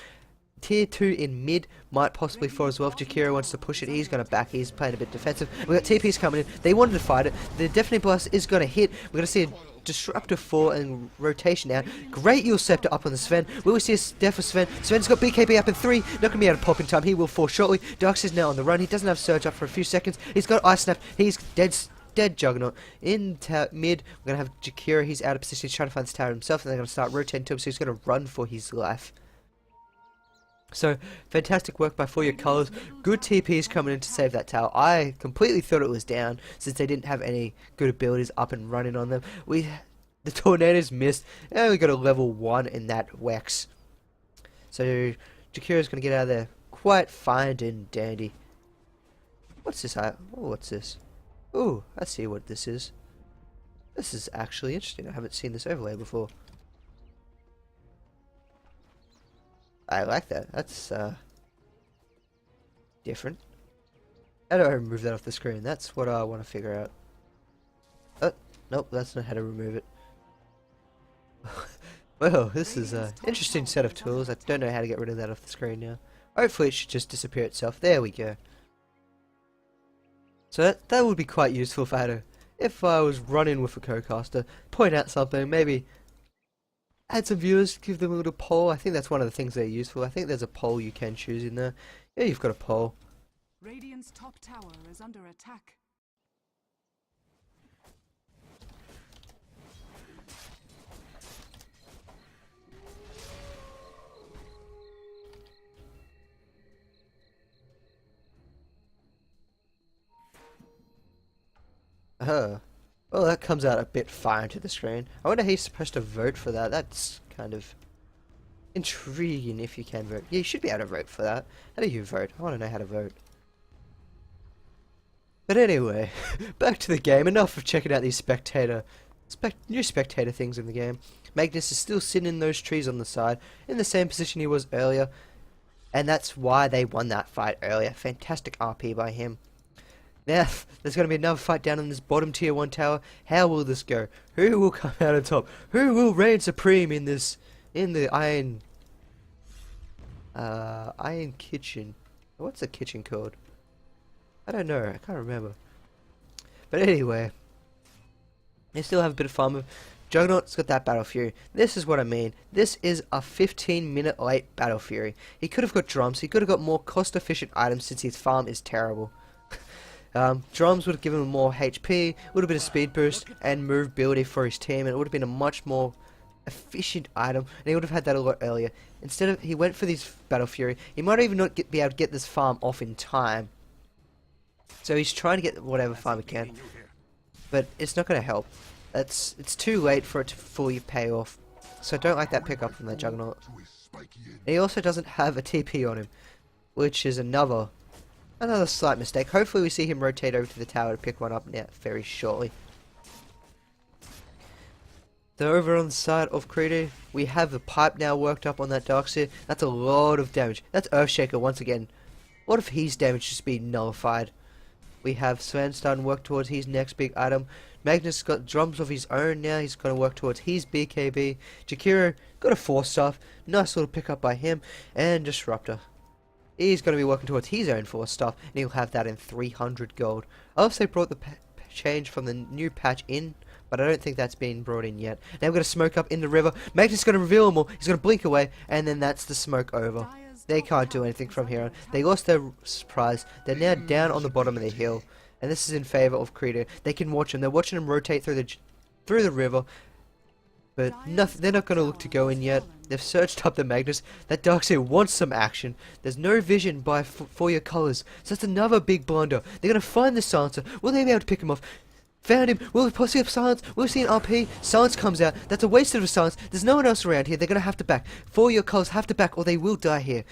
Tier 2 in mid might possibly fall as well. If Jakira wants to push it, he's going to back. He's playing a bit defensive. We've got TPs coming in. They wanted to fight it. The Deafening Blast is going to hit. We're going to see a Disruptor 4 and rotation out. Great Yule Scepter up on the Sven. Will we see a death for Sven? Sven's got BKB up in 3. Not going to be able to pop in time. He will fall shortly. Darkseid's now on the run. He doesn't have Surge up for a few seconds. He's got Ice Snap. He's dead Juggernaut. In mid, we're going to have Jakira. He's out of position. He's trying to find this tower himself, and they're going to start rotating to him, so he's going to run for his life. So, fantastic work by For Your Colors. Good TPs coming in to save that tower. I completely thought it was down, since they didn't have any good abilities up and running on them. The Tornadoes missed, and we got a level 1 in that Wex. So, Jakira's going to get out of there quite fine and dandy. What's this? Oh, what's this? Oh, I see what this is. This is actually interesting. I haven't seen this overlay before. I like that. That's different. How do I remove that off the screen? That's what I want to figure out. Oh, nope, that's not how to remove it. Well, this is an interesting set of tools. I don't know how to get rid of that off the screen now. Hopefully it should just disappear itself. There we go. So that would be quite useful if I was running with a co-caster, point out something, maybe add some viewers, give them a little poll. I think that's one of the things they're useful. I think there's a poll you can choose in there. Yeah, you've got a poll. Radiant's top tower is under attack. Well, that comes out a bit far into the screen. I wonder how you're supposed to vote for that. That's kind of intriguing if you can vote. Yeah, you should be able to vote for that. How do you vote? I want to know how to vote. But anyway, back to the game. Enough of checking out these new spectator things in the game. Magnus is still sitting in those trees on the side, in the same position he was earlier. And that's why they won that fight earlier. Fantastic RP by him. Now, there's going to be another fight down in this bottom tier 1 tower. How will this go? Who will come out on top? Who will reign supreme in the iron kitchen? What's the kitchen called? I don't know. I can't remember. But anyway, they still have a bit of fun with Juggernaut's got that Battle Fury. This is what I mean. This is a 15-minute late Battle Fury. He could have got drums. He could have got more cost-efficient items since his farm is terrible. Drums would have given him more HP, would have been a speed boost, and movability for his team, and it would have been a much more efficient item, and he would have had that a lot earlier. Instead of, he went for this Battle Fury. He might even not be able to get this farm off in time. So he's trying to get whatever farm he can, but it's not going to help. It's too late for it to fully pay off. So I don't like that pickup from the Juggernaut. And he also doesn't have a TP on him, which is another slight mistake. Hopefully we see him rotate over to the tower to pick one up now very shortly. So over on the side of Credere, we have the pipe now worked up on that Darkseer. That's a lot of damage. That's Earthshaker once again. A lot of his damage just being nullified. We have Sven starting to work towards his next big item. Magnus got drums of his own now. He's going to work towards his BKB. Jakiro got a 4-star. Nice little pickup by him. And Disruptor. He's going to be working towards his own 4-star. And he'll have that in 300 gold. I also brought the change from the new patch in, but I don't think that's been brought in yet. Now we're going to smoke up in the river. Magnus is going to reveal them all. He's going to blink away. And then that's the smoke over. They can't do anything from here on. They lost their surprise. They're now down on the bottom of the hill. And this is in favor of Credere. They can watch him. They're watching him rotate through the river. But they're not going to look to go in yet. They've searched up the Magnus. That Darkseer wants some action. There's no vision for your colours. So that's another big blunder. They're going to find the Silencer. Will they be able to pick him off? Found him. Will we possibly have Silence? Will we see an RP? Silence comes out. That's a waste of a Silence. There's no one else around here. They're going to have to back. For your colours have to back or they will die here.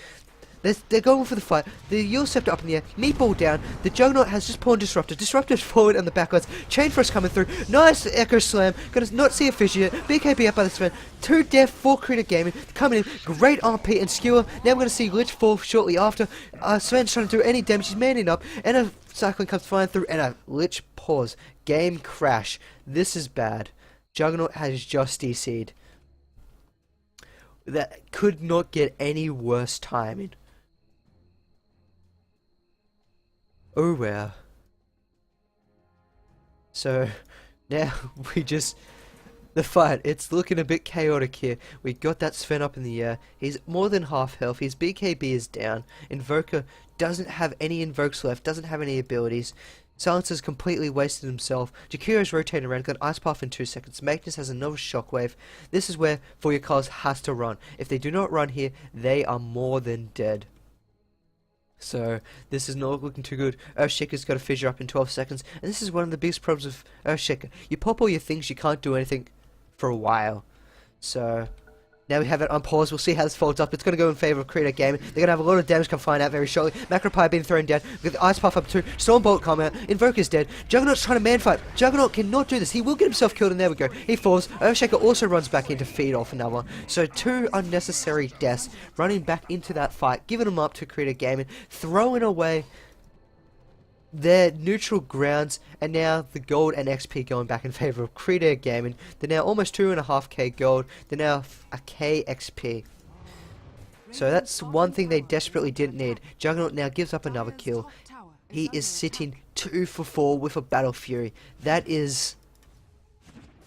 They're going for the fight. The Yule Scepter up in the air. Meatball down. The Juggernaut has just pawned Disruptor. Disruptor's forward on the backlines. Chain Frost coming through. Nice Echo Slam. Gonna not see a fissure yet. BKB up by the Sven. 2 death for Credere Gaming. Coming in. Great RP and Skewer. Now we're going to see Lich fall shortly after. Sven's trying to do any damage. He's manning up. And a Cyclone comes flying through. And a Lich pause. Game crash. This is bad. Juggernaut has just DC'd. That could not get any worse timing. Oh well. So now the fight, it's looking a bit chaotic here. We got that Sven up in the air. He's more than half health. His BKB is down. Invoker doesn't have any invokes left, doesn't have any abilities. Silencer's completely wasted himself. Jakiro's rotating around, got Ice Path in 2 seconds. Magnus has another Shockwave. This is where For Your Cause has to run. If they do not run here, they are more than dead. So, this is not looking too good. Earthshaker's got a fissure up in 12 seconds. And this is one of the biggest problems with Earthshaker. You pop all your things, you can't do anything for a while. So, now we have it on pause. We'll see how this folds up. It's going to go in favour of Credere Gaming. They're going to have a lot of damage come find out very shortly. Macropie being thrown down. With the Ice Puff up 2. Stormbolt coming out. Invoker's dead. Juggernaut's trying to man-fight. Juggernaut cannot do this. He will get himself killed, and there we go. He falls. Earthshaker also runs back in to feed off another. So 2 unnecessary deaths running back into that fight, giving them up to Credere Gaming, throwing away their neutral grounds, and now the gold and XP going back in favour of Credere Gaming. They're now almost 2.5k gold. They're now a K XP. So that's one thing they desperately didn't need. Juggernaut now gives up another kill. He is sitting 2 for 4 with a Battle Fury. That is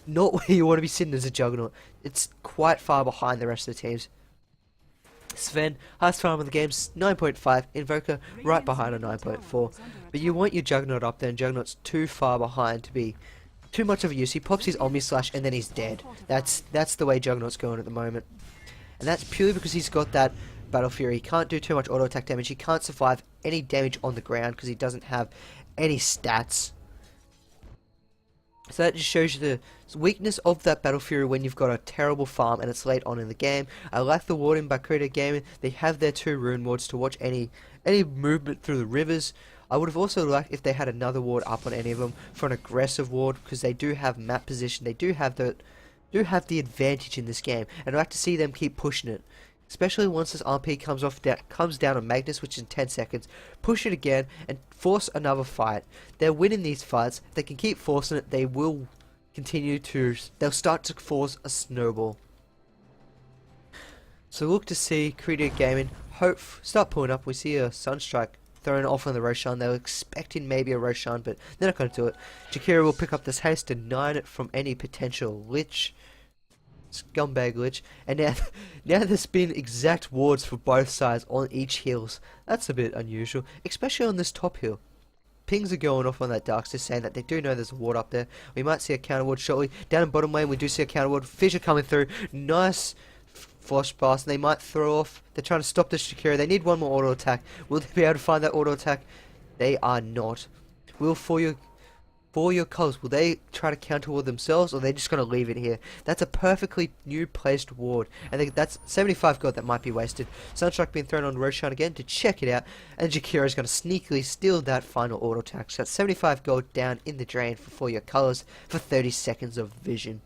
not where you want to be sitting as a Juggernaut. It's quite far behind the rest of the teams. Sven, highest farm in the game, 9.5. Invoker, right behind on 9.4. But you want your Juggernaut up there, and Juggernaut's too far behind to be too much of a use. He pops his Omni Slash, and then he's dead. That's the way Juggernaut's going at the moment. And that's purely because he's got that Battle Fury. He can't do too much auto attack damage. He can't survive any damage on the ground because he doesn't have any stats. So that just shows you the weakness of that Battle Fury when you've got a terrible farm and it's late on in the game. I like the warding by Credere Gaming. They have their 2 rune wards to watch any movement through the rivers. I would have also liked if they had another ward up on any of them for an aggressive ward, because they do have map position. They do have the advantage in this game, and I'd like to see them keep pushing it. Especially once this RP comes down on Magnus, which is in 10 seconds. Push it again and force another fight. They're winning these fights. If they can keep forcing it, they will they'll start to force a snowball. So look to see Credere Gaming start pulling up. We see a Sunstrike thrown off on the Roshan. They were expecting maybe a Roshan, but they're not going to do it. Jakira will pick up this haste, denying it from any potential Lich. Scumbag Lich. And now there's been exact wards for both sides on each hills. That's a bit unusual, especially on this top hill. Pings are going off on that Darkster, saying that they do know there's a ward up there. We might see a counter ward shortly. Down in bottom lane we do see a counter ward. Fissure coming through. Nice flush blast, and they might throw off. They're trying to stop this Shakira. They need one more auto attack. Will they be able to find that auto attack? They are not. For your colours, will they try to counter ward themselves, or are they just going to leave it here? That's a perfectly new placed ward. I think that's 75 gold that might be wasted. Sunstrike being thrown on Roshan again to check it out, and Jakira is going to sneakily steal that final auto attack. So that's 75 gold down in the drain for your colours for 30 seconds of vision.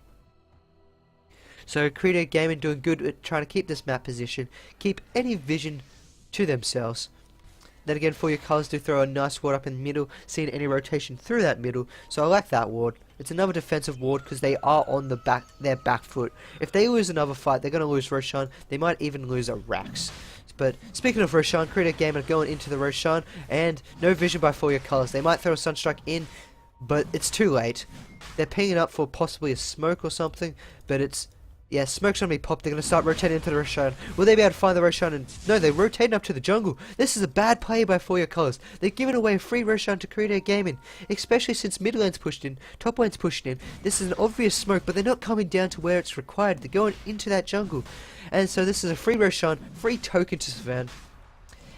So Credere Gaming doing good at trying to keep this map position, keep any vision to themselves. Then again, for your colours, do throw a nice ward up in the middle, seeing any rotation through that middle. So I like that ward. It's another defensive ward because they are on their back foot. If they lose another fight, they're going to lose Roshan. They might even lose a Rax. But speaking of Roshan, Credere Gaming going into the Roshan, and no vision by For Your Colours. They might throw a Sunstrike in, but it's too late. They're pinging up for possibly a smoke or something, but it's... yeah, smoke's gonna be popped. They're gonna start rotating into the Roshan. Will they be able to find the Roshan? And no, they're rotating up to the jungle. This is a bad play by For Your Colours. They're giving away a free Roshan to Credere Gaming, especially since mid lane's pushed in, top lane's pushed in. This is an obvious smoke, but they're not coming down to where it's required. They're going into that jungle, and so this is a free Roshan, free token to Sven.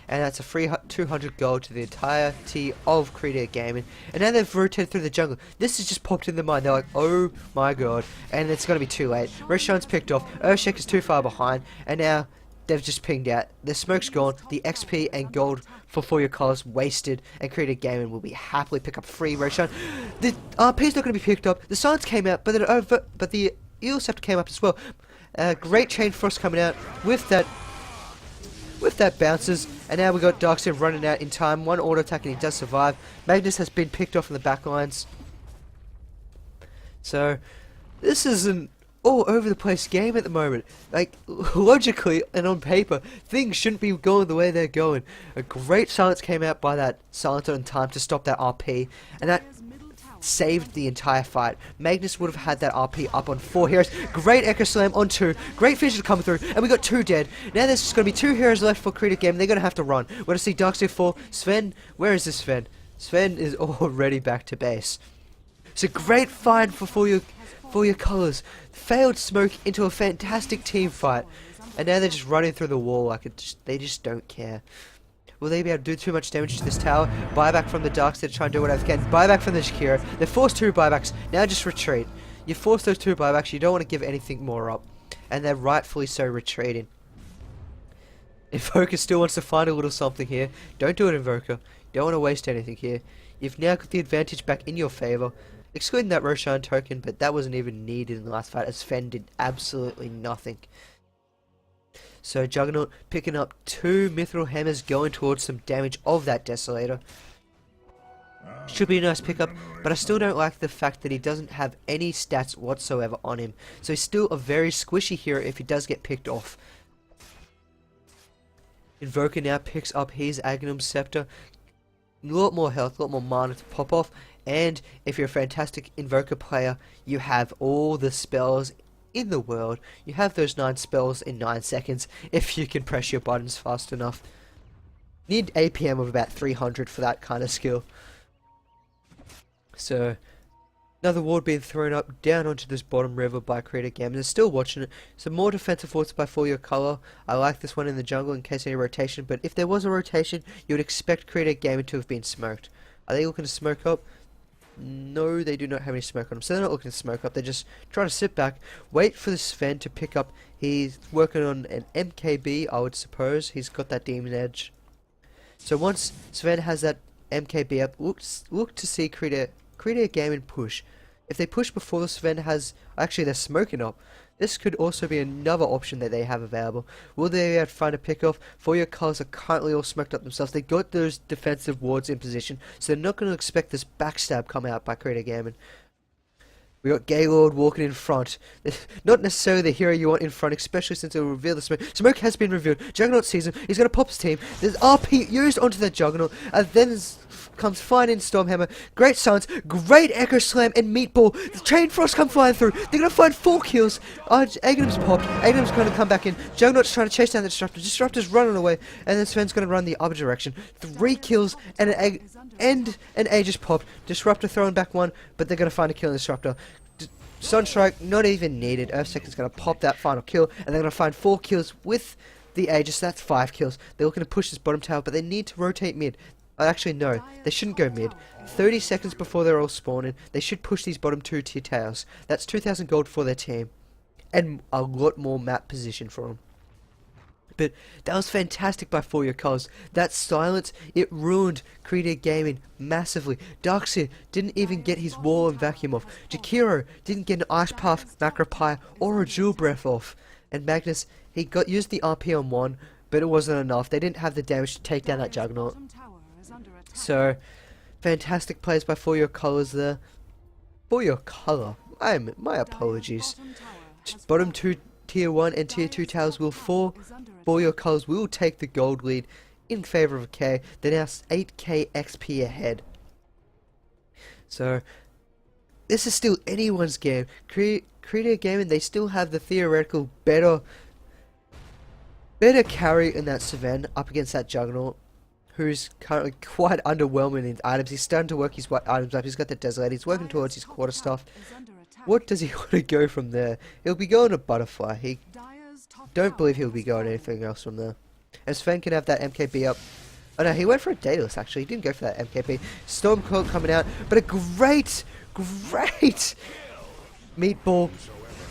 And that's a free 200 gold to the entirety of Credere Gaming. And now they've rotated through the jungle. This has just popped in their mind. They're like, oh my god. And it's going to be too late. Roshan's picked off. Urshek is too far behind. And now they've just pinged out. The smoke's gone. The XP and gold for Your Colours wasted. And Credere Gaming will be happily pick up free Roshan. The RP's not going to be picked up. The silence came out, but the Eel Scepter came up as well. Great Chain Frost coming out with that bounces, and now we got Darkseid running out in time. One auto attack and he does survive. Magnus has been picked off in the back lines. So this is an all over the place game at the moment. Like, logically and on paper, things shouldn't be going the way they're going. A great silence came out by that silencer in time to stop that RP, and that saved the entire fight. Magnus would have had that RP up on 4 heroes. Great Echo Slam on 2. Great Fissure coming through. And we got 2 dead. Now there's just going to be 2 heroes left for Credere Gaming. They're going to have to run. We're going to see Darkseid fall. Sven, where is this Sven? Sven is already back to base. It's a great find for your colours. Failed smoke into a fantastic team fight. And now they're just running through the wall like they just don't care. Will they be able to do too much damage to this tower? Buyback from the Darkseid to try and do whatever they can. Buyback from the Shakira. They're forced 2 buybacks. Now just retreat. You force those 2 buybacks. You don't want to give anything more up. And they're rightfully so retreating. Invoker still wants to find a little something here. Don't do it, Invoker. You don't want to waste anything here. You've now got the advantage back in your favour. Excluding that Roshan token, but that wasn't even needed in the last fight, as Fen did absolutely nothing. So Juggernaut picking up 2 Mithril Hammers, going towards some damage of that Desolator. Should be a nice pickup, but I still don't like the fact that he doesn't have any stats whatsoever on him. So he's still a very squishy hero if he does get picked off. Invoker now picks up his Agnum Scepter. A lot more health, a lot more mana to pop off. And if you're a fantastic Invoker player, you have all the spells in the world. You have those 9 spells in 9 seconds if you can press your buttons fast enough. Need APM of about 300 for that kind of skill. So another ward being thrown up down onto this bottom river by Credere Gaming. They're still watching it. Some more defensive wards by For Your Colour. I like this one in the jungle in case any rotation, but if there was a rotation, you would expect Credere Gaming to have been smoked. Are they looking to smoke up? No, they do not have any smoke on them, so they're not looking to smoke up. They're just trying to sit back, wait for the Sven to pick up. He's working on an MKB, I would suppose. He's got that Demon Edge. So once Sven has that MKB up, look to see Credere Gaming push. If they push before the Sven has... Actually, they're smoking up. This could also be another option that they have available. Will they be able to find a pick-off? For your colours are currently all smoked up themselves. They got those defensive wards in position, so they're not going to expect this backstab come out by Credere Gaming. We got Gaylord walking in front. Not necessarily the hero you want in front, especially since it will reveal the smoke. Smoke has been revealed. Juggernaut sees him. He's going to pop his team. There's RP used onto the Juggernaut. And then comes fine in Stormhammer. Great silence. Great Echo Slam and Meatball. The Chain Frost come flying through. They're going to find 4 kills. Aghanim's popped. Aghanim's going to come back in. Juggernaut's trying to chase down the Disruptor. Disruptor's running away. And then Sven's going to run the other direction. 3 kills and an Aegis popped. Disruptor throwing back 1. But they're going to find a kill in the Disruptor. Sunstrike, not even needed. Earthsecond's going to pop that final kill, and they're going to find 4 kills with the Aegis. That's 5 kills. They're looking to push this bottom tower, but they need to rotate mid. Actually, no, they shouldn't go mid. 30 seconds before they're all spawning, they should push these bottom 2 tier towers. That's 2,000 gold for their team, and a lot more map position for them. But that was fantastic by For Your Cause. That silence, it ruined Credere Gaming massively. Darkseer didn't even get his wall and vacuum off. Jakiro didn't get an Ice Path, Macropire, or a Jewel Breath off. And Magnus, he used the RP on 1, but it wasn't enough. They didn't have the damage to take down that Juggernaut. So, fantastic plays by For Your Colors there. For Your Color. My apologies. Bottom 2 Tier 1 and Tier 2 towers will fall. For Your Colors will take the gold lead in favour of K. They're now 8k XP ahead. So, this is still anyone's game. Credere Gaming, they still have the theoretical better carry in that Sven up against that Juggernaut, who's currently quite underwhelming in items. He's starting to work his items up. He's got the Desolator. He's working towards his quarter stuff. What does he want to go from there? He'll be going to Butterfly. He don't believe he'll be going anything else from there. And Sven can have that MKB up. Oh no, he went for a Daedalus actually. He didn't go for that MKB. Stormcoil coming out, but a great Meatball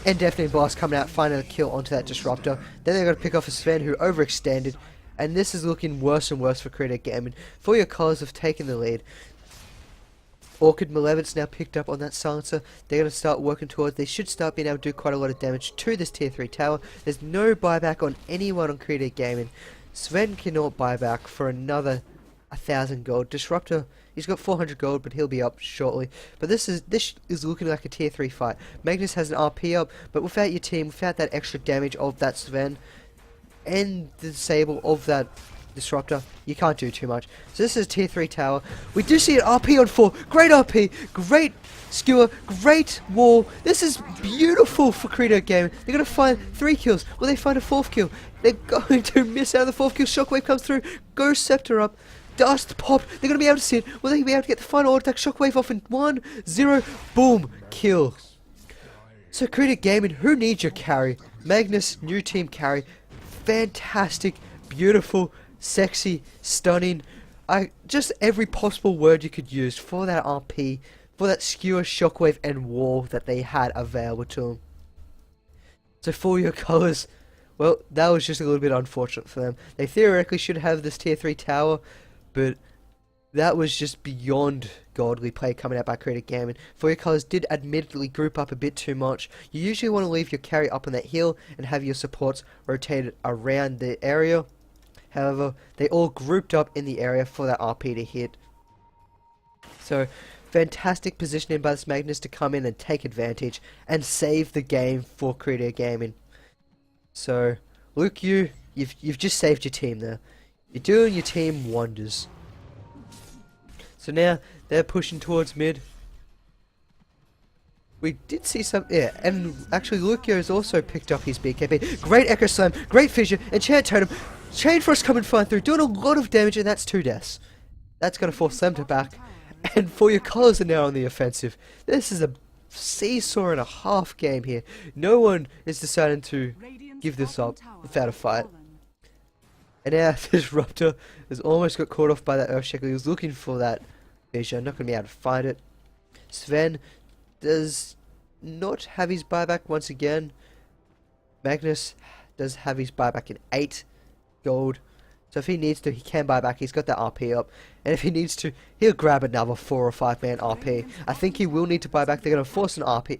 and Deafening Blast coming out, finding a kill onto that Disruptor. Then they're going to pick off a Sven who overextended. And this is looking worse and worse for Credere Gaming. For Your Colours have taken the lead. Orchid Malevolence now picked up on that silencer. They're going to start working towards. They should start being able to do quite a lot of damage to this tier 3 tower. There's no buyback on anyone on Credere Gaming. Sven cannot buy back for another 1,000 gold. Disruptor, he's got 400 gold, but he'll be up shortly. But this is looking like a tier 3 fight. Magnus has an RP up, but without your team, without that extra damage of that Sven and the disable of that Disruptor, you can't do too much. So this is a tier 3 tower. We do see an RP on 4. Great RP, great skewer, great wall. This is beautiful for Credere Gaming. They're going to find 3 kills. Will they find a 4th kill? They're going to miss out on the 4th kill. Shockwave comes through. Ghost Scepter up. Dust pop. They're going to be able to see it. Will they be able to get the final attack? Shockwave off in 1, 0. Boom. Kill. So Credere Gaming, who needs your carry? Magnus, new team carry. Fantastic, beautiful, sexy, stunning. Just every possible word you could use for that RP, for that skewer, shockwave, and wall that they had available to them. So For Your Colours, well, that was just a little bit unfortunate for them. They theoretically should have this tier 3 tower, but that was just beyond godly play coming out by Credere Gaming. For Your Colours did admittedly group up a bit too much. You usually want to leave your carry up on that hill and have your supports rotated around the area. However, they all grouped up in the area for that RP to hit. So, fantastic positioning by this Magnus to come in and take advantage and save the game for Credere Gaming. So, Luke, you've just saved your team there. You're doing your team wonders. So now, they're pushing towards mid. We did see some, yeah, and actually Lucio has also picked up his BKB. Great Echo Slam, great Fissure, Enchant Totem. Chain Frost coming fine through, doing a lot of damage, and that's 2 deaths. That's going to force them to back. And For Your Colours are now on the offensive. This is a seesaw and a half game here. No one is deciding to give this up without a fight. And now Disruptor has almost got caught off by that Earthshaker. He was looking for that Fissure, not going to be able to find it. Sven does not have his buyback once again. Magnus does have his buyback in 8 gold. So if he needs to, he can buy back. He's got that RP up. And if he needs to, he'll grab another 4 or 5 man RP. I think he will need to buy back. They're going to force an RP.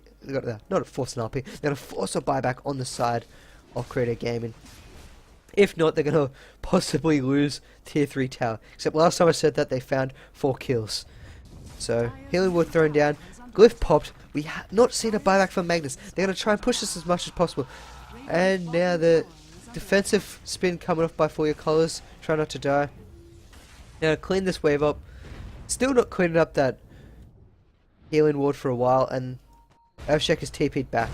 Not force an RP. They're going to force a buyback on the side of Credere Gaming. If not, they're going to possibly lose tier 3 tower. Except last time I said that, they found 4 kills. So, healing ward thrown down. Glyph popped. We have not seen a buyback from Magnus. They're going to try and push this as much as possible. And now the defensive spin coming off by For Your Colors. Try not to die. Now clean this wave up. Still not cleaning up that healing ward for a while. And Earthshaker's TP'd back.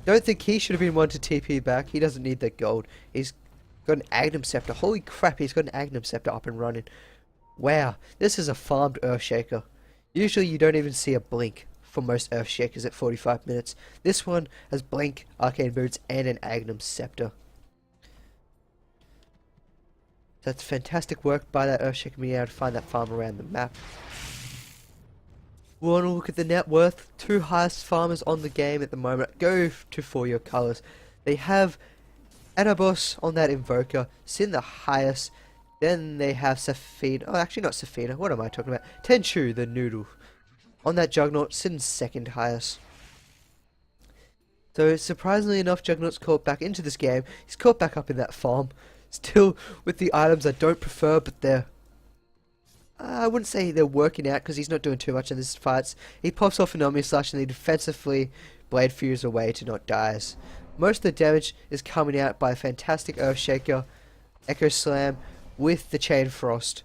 Don't think he should have been one to TP back. He doesn't need that gold. He's got an Agnum Scepter. Holy crap, he's got an Agnum Scepter up and running. Wow, this is a farmed Earthshaker. Usually you don't even see a blink for most Earthshakers at 45 minutes. This one has blink, arcane boots, and an Agnum Scepter. That's fantastic work by that Earthshaker being able to find that farm around the map. We want to look at the net worth. 2 highest farmers on the game at the moment. Go to For Your Colors. They have Anabos on that Invoker, Sin the highest. Then they have Safina. Oh, actually not Safina. What am I talking about? Tenchu, the noodle. On that Juggernaut, Sin second highest. So surprisingly enough, Juggernaut's caught back into this game. He's caught back up in that farm. Still with the items I don't prefer, but they're... I wouldn't say they're working out because he's not doing too much in this fights. He pops off an Omni Slash and he defensively Blade Fuse away to not dies. Most of the damage is coming out by a fantastic Earthshaker, Echo Slam with the Chain Frost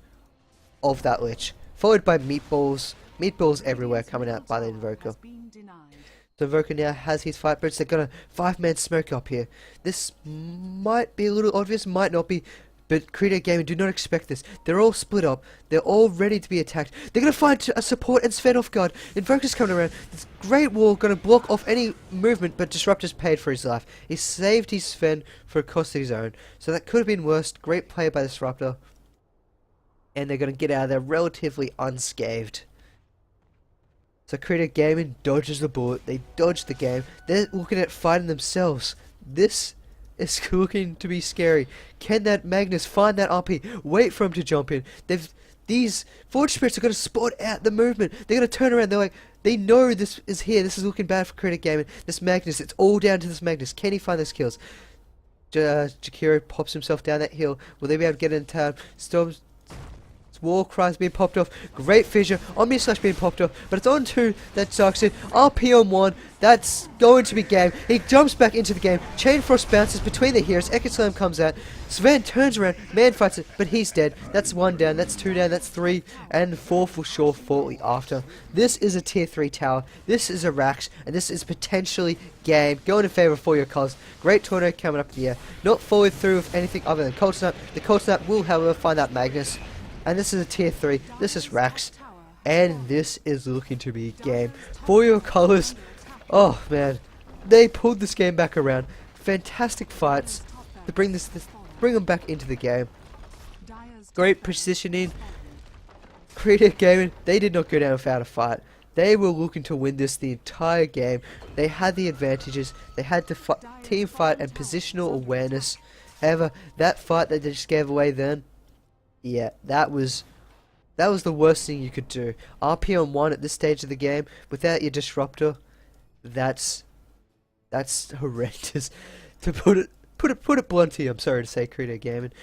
of that Lich. Followed by Meatballs. Meatballs everywhere coming out by the Invoker. The Invoker now has his fight boots. They're gonna 5-man smoke up here. This might be a little obvious, might not be. But Credere Gaming do not expect this. They're all split up. They're all ready to be attacked. They're going to find a support and Sven off guard. Invoker's coming around. This great wall going to block off any movement, but Disruptor's paid for his life. He saved his Sven for a cost of his own. So that could have been worse. Great play by Disruptor. And they're going to get out of there relatively unscathed. So Credere Gaming dodges the bullet. They dodge the game. They're looking at fighting themselves. This is looking to be scary. Can that Magnus find that RP? Wait for him to jump in. These Forge Spirits are going to spot out the movement. They're going to turn around. They're like, they know this is here. This is looking bad for Credere Gaming. This Magnus, it's all down to this Magnus. Can he find those kills? Jakiro pops himself down that hill. Will they be able to get in time? Storm's War Cries being popped off. Great Fissure. Omni Slash being popped off. But it's on to that Darkseid. RP on 1. That's going to be game. He jumps back into the game. Chain Frost bounces between the heroes. Echo Slam comes out. Sven turns around. Man fights it. But he's dead. That's 1 down. That's 2 down. That's 3. And 4 for sure shortly after. This is a tier 3 tower. This is a Rax. And this is potentially game. Going in favor For Your Colors. Great tornado coming up in the air. Not followed through with anything other than Cold Snap. The Cold Snap will, however, find out Magnus. And this is a tier 3. This is Rax. And this is looking to be game. For Your Colors. Oh, man. They pulled this game back around. Fantastic fights to bring them back into the game. Great positioning. Credere Gaming, they did not go down without a fight. They were looking to win this the entire game. They had the advantages. They had the team fight and positional awareness. However, that fight that they just gave away then, yeah, that was the worst thing you could do. RP on 1 at this stage of the game without your Disruptor, that's horrendous. To put it bluntly, I'm sorry to say, Credere Gaming.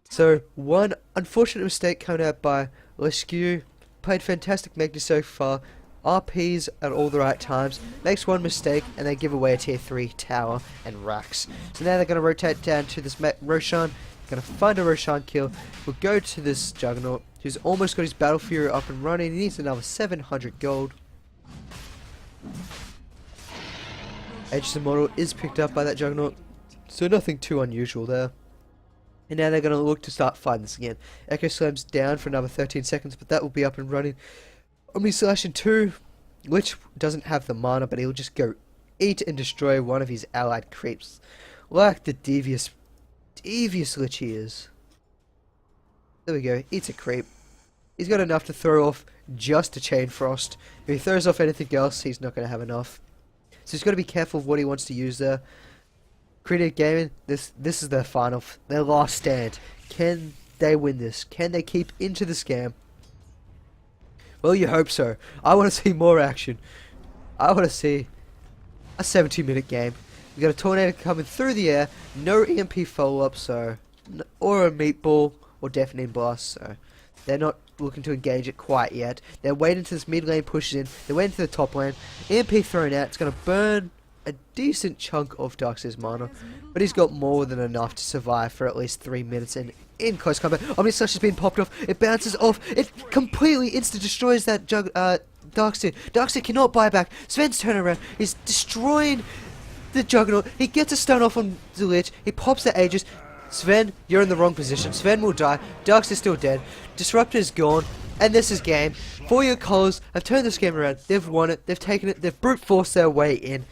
So one unfortunate mistake coming out by Leskew. Played fantastic Magnus so far. RPs at all the right times. Makes one mistake and they give away a tier 3 tower and Rax. So now they're going to rotate down to this Roshan. Gonna find a Roshan kill. We'll go to this Juggernaut, who's almost got his Battle Fury up and running. He needs another 700 gold. Aegis Immortal is picked up by that Juggernaut, so nothing too unusual there. And now they're gonna look to start fighting this again. Echo Slam's down for another 13 seconds, but that will be up and running. Omni Slash in 2, which doesn't have the mana, but he'll just go eat and destroy one of his allied creeps, like the devious Lich he is. There we go. Eats a creep. He's got enough to throw off just a Chain Frost. If he throws off anything else, he's not going to have enough. So he's got to be careful of what he wants to use there. Credere Gaming, this is their final, their last stand. Can they win this? Can they keep into the scam? Well, you hope so. I want to see more action. I want to see a 70-minute game. We got a tornado coming through the air, no EMP follow-up, so or a meatball or deafening blast, so they're not looking to engage it quite yet. They're waiting until this mid lane pushes in. They're waiting for the top lane. EMP thrown out. It's going to burn a decent chunk of Darkseid's mana, but he's got more than enough to survive for at least 3 minutes in close combat. Omnislash has been popped off. It bounces off. It completely insta-destroys that Darkseid. Darkseid cannot buy back. Sven's turn around. He's destroying the Juggernaut. He gets a stun off on the Lich. He pops the Aegis. Sven, you're in the wrong position. Sven will die. Darkseid's still dead. Disruptor is gone. And this is game. For your colours have turned this game around. They've won it. They've taken it. They've brute forced their way in.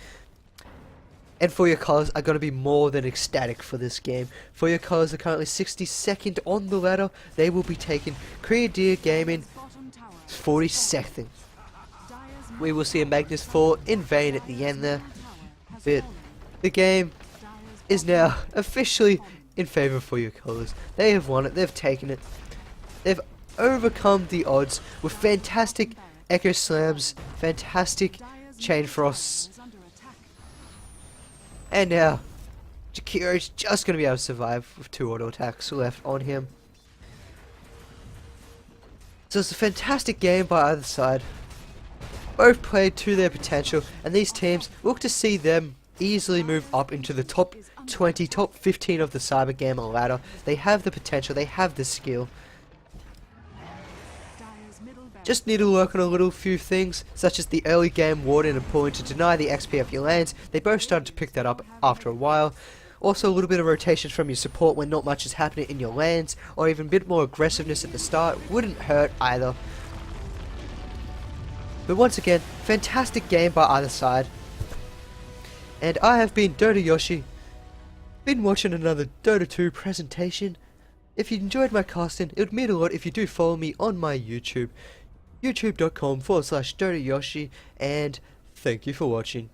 And For Your Colours are going to be more than ecstatic for this game. For Your Colours are currently 62nd on the ladder. They will be taking Credere Gaming 42nd. We will see a Magnus fall in vain at the end there. But the game is now officially in favour of For Your Colours. They have won it. They've taken it. They've overcome the odds with fantastic Echo Slams, fantastic Chain Frosts. And now, Jakiro's just going to be able to survive with 2 auto attacks left on him. So it's a fantastic game by either side. Both played to their potential, and these teams look to see them easily move up into the top 20, top 15 of the Cybergamer ladder. They have the potential, they have the skill. Just need to work on a little few things, such as the early game warden and pulling to deny the XP of your lanes. They both started to pick that up after a while. Also a little bit of rotations from your support when not much is happening in your lanes, or even a bit more aggressiveness at the start wouldn't hurt either. But once again, fantastic game by either side. And I have been Dota Yoshi, been watching another Dota 2 presentation. If you enjoyed my casting, it would mean a lot if you do follow me on my YouTube. youtube.com/DotaYoshi, and thank you for watching.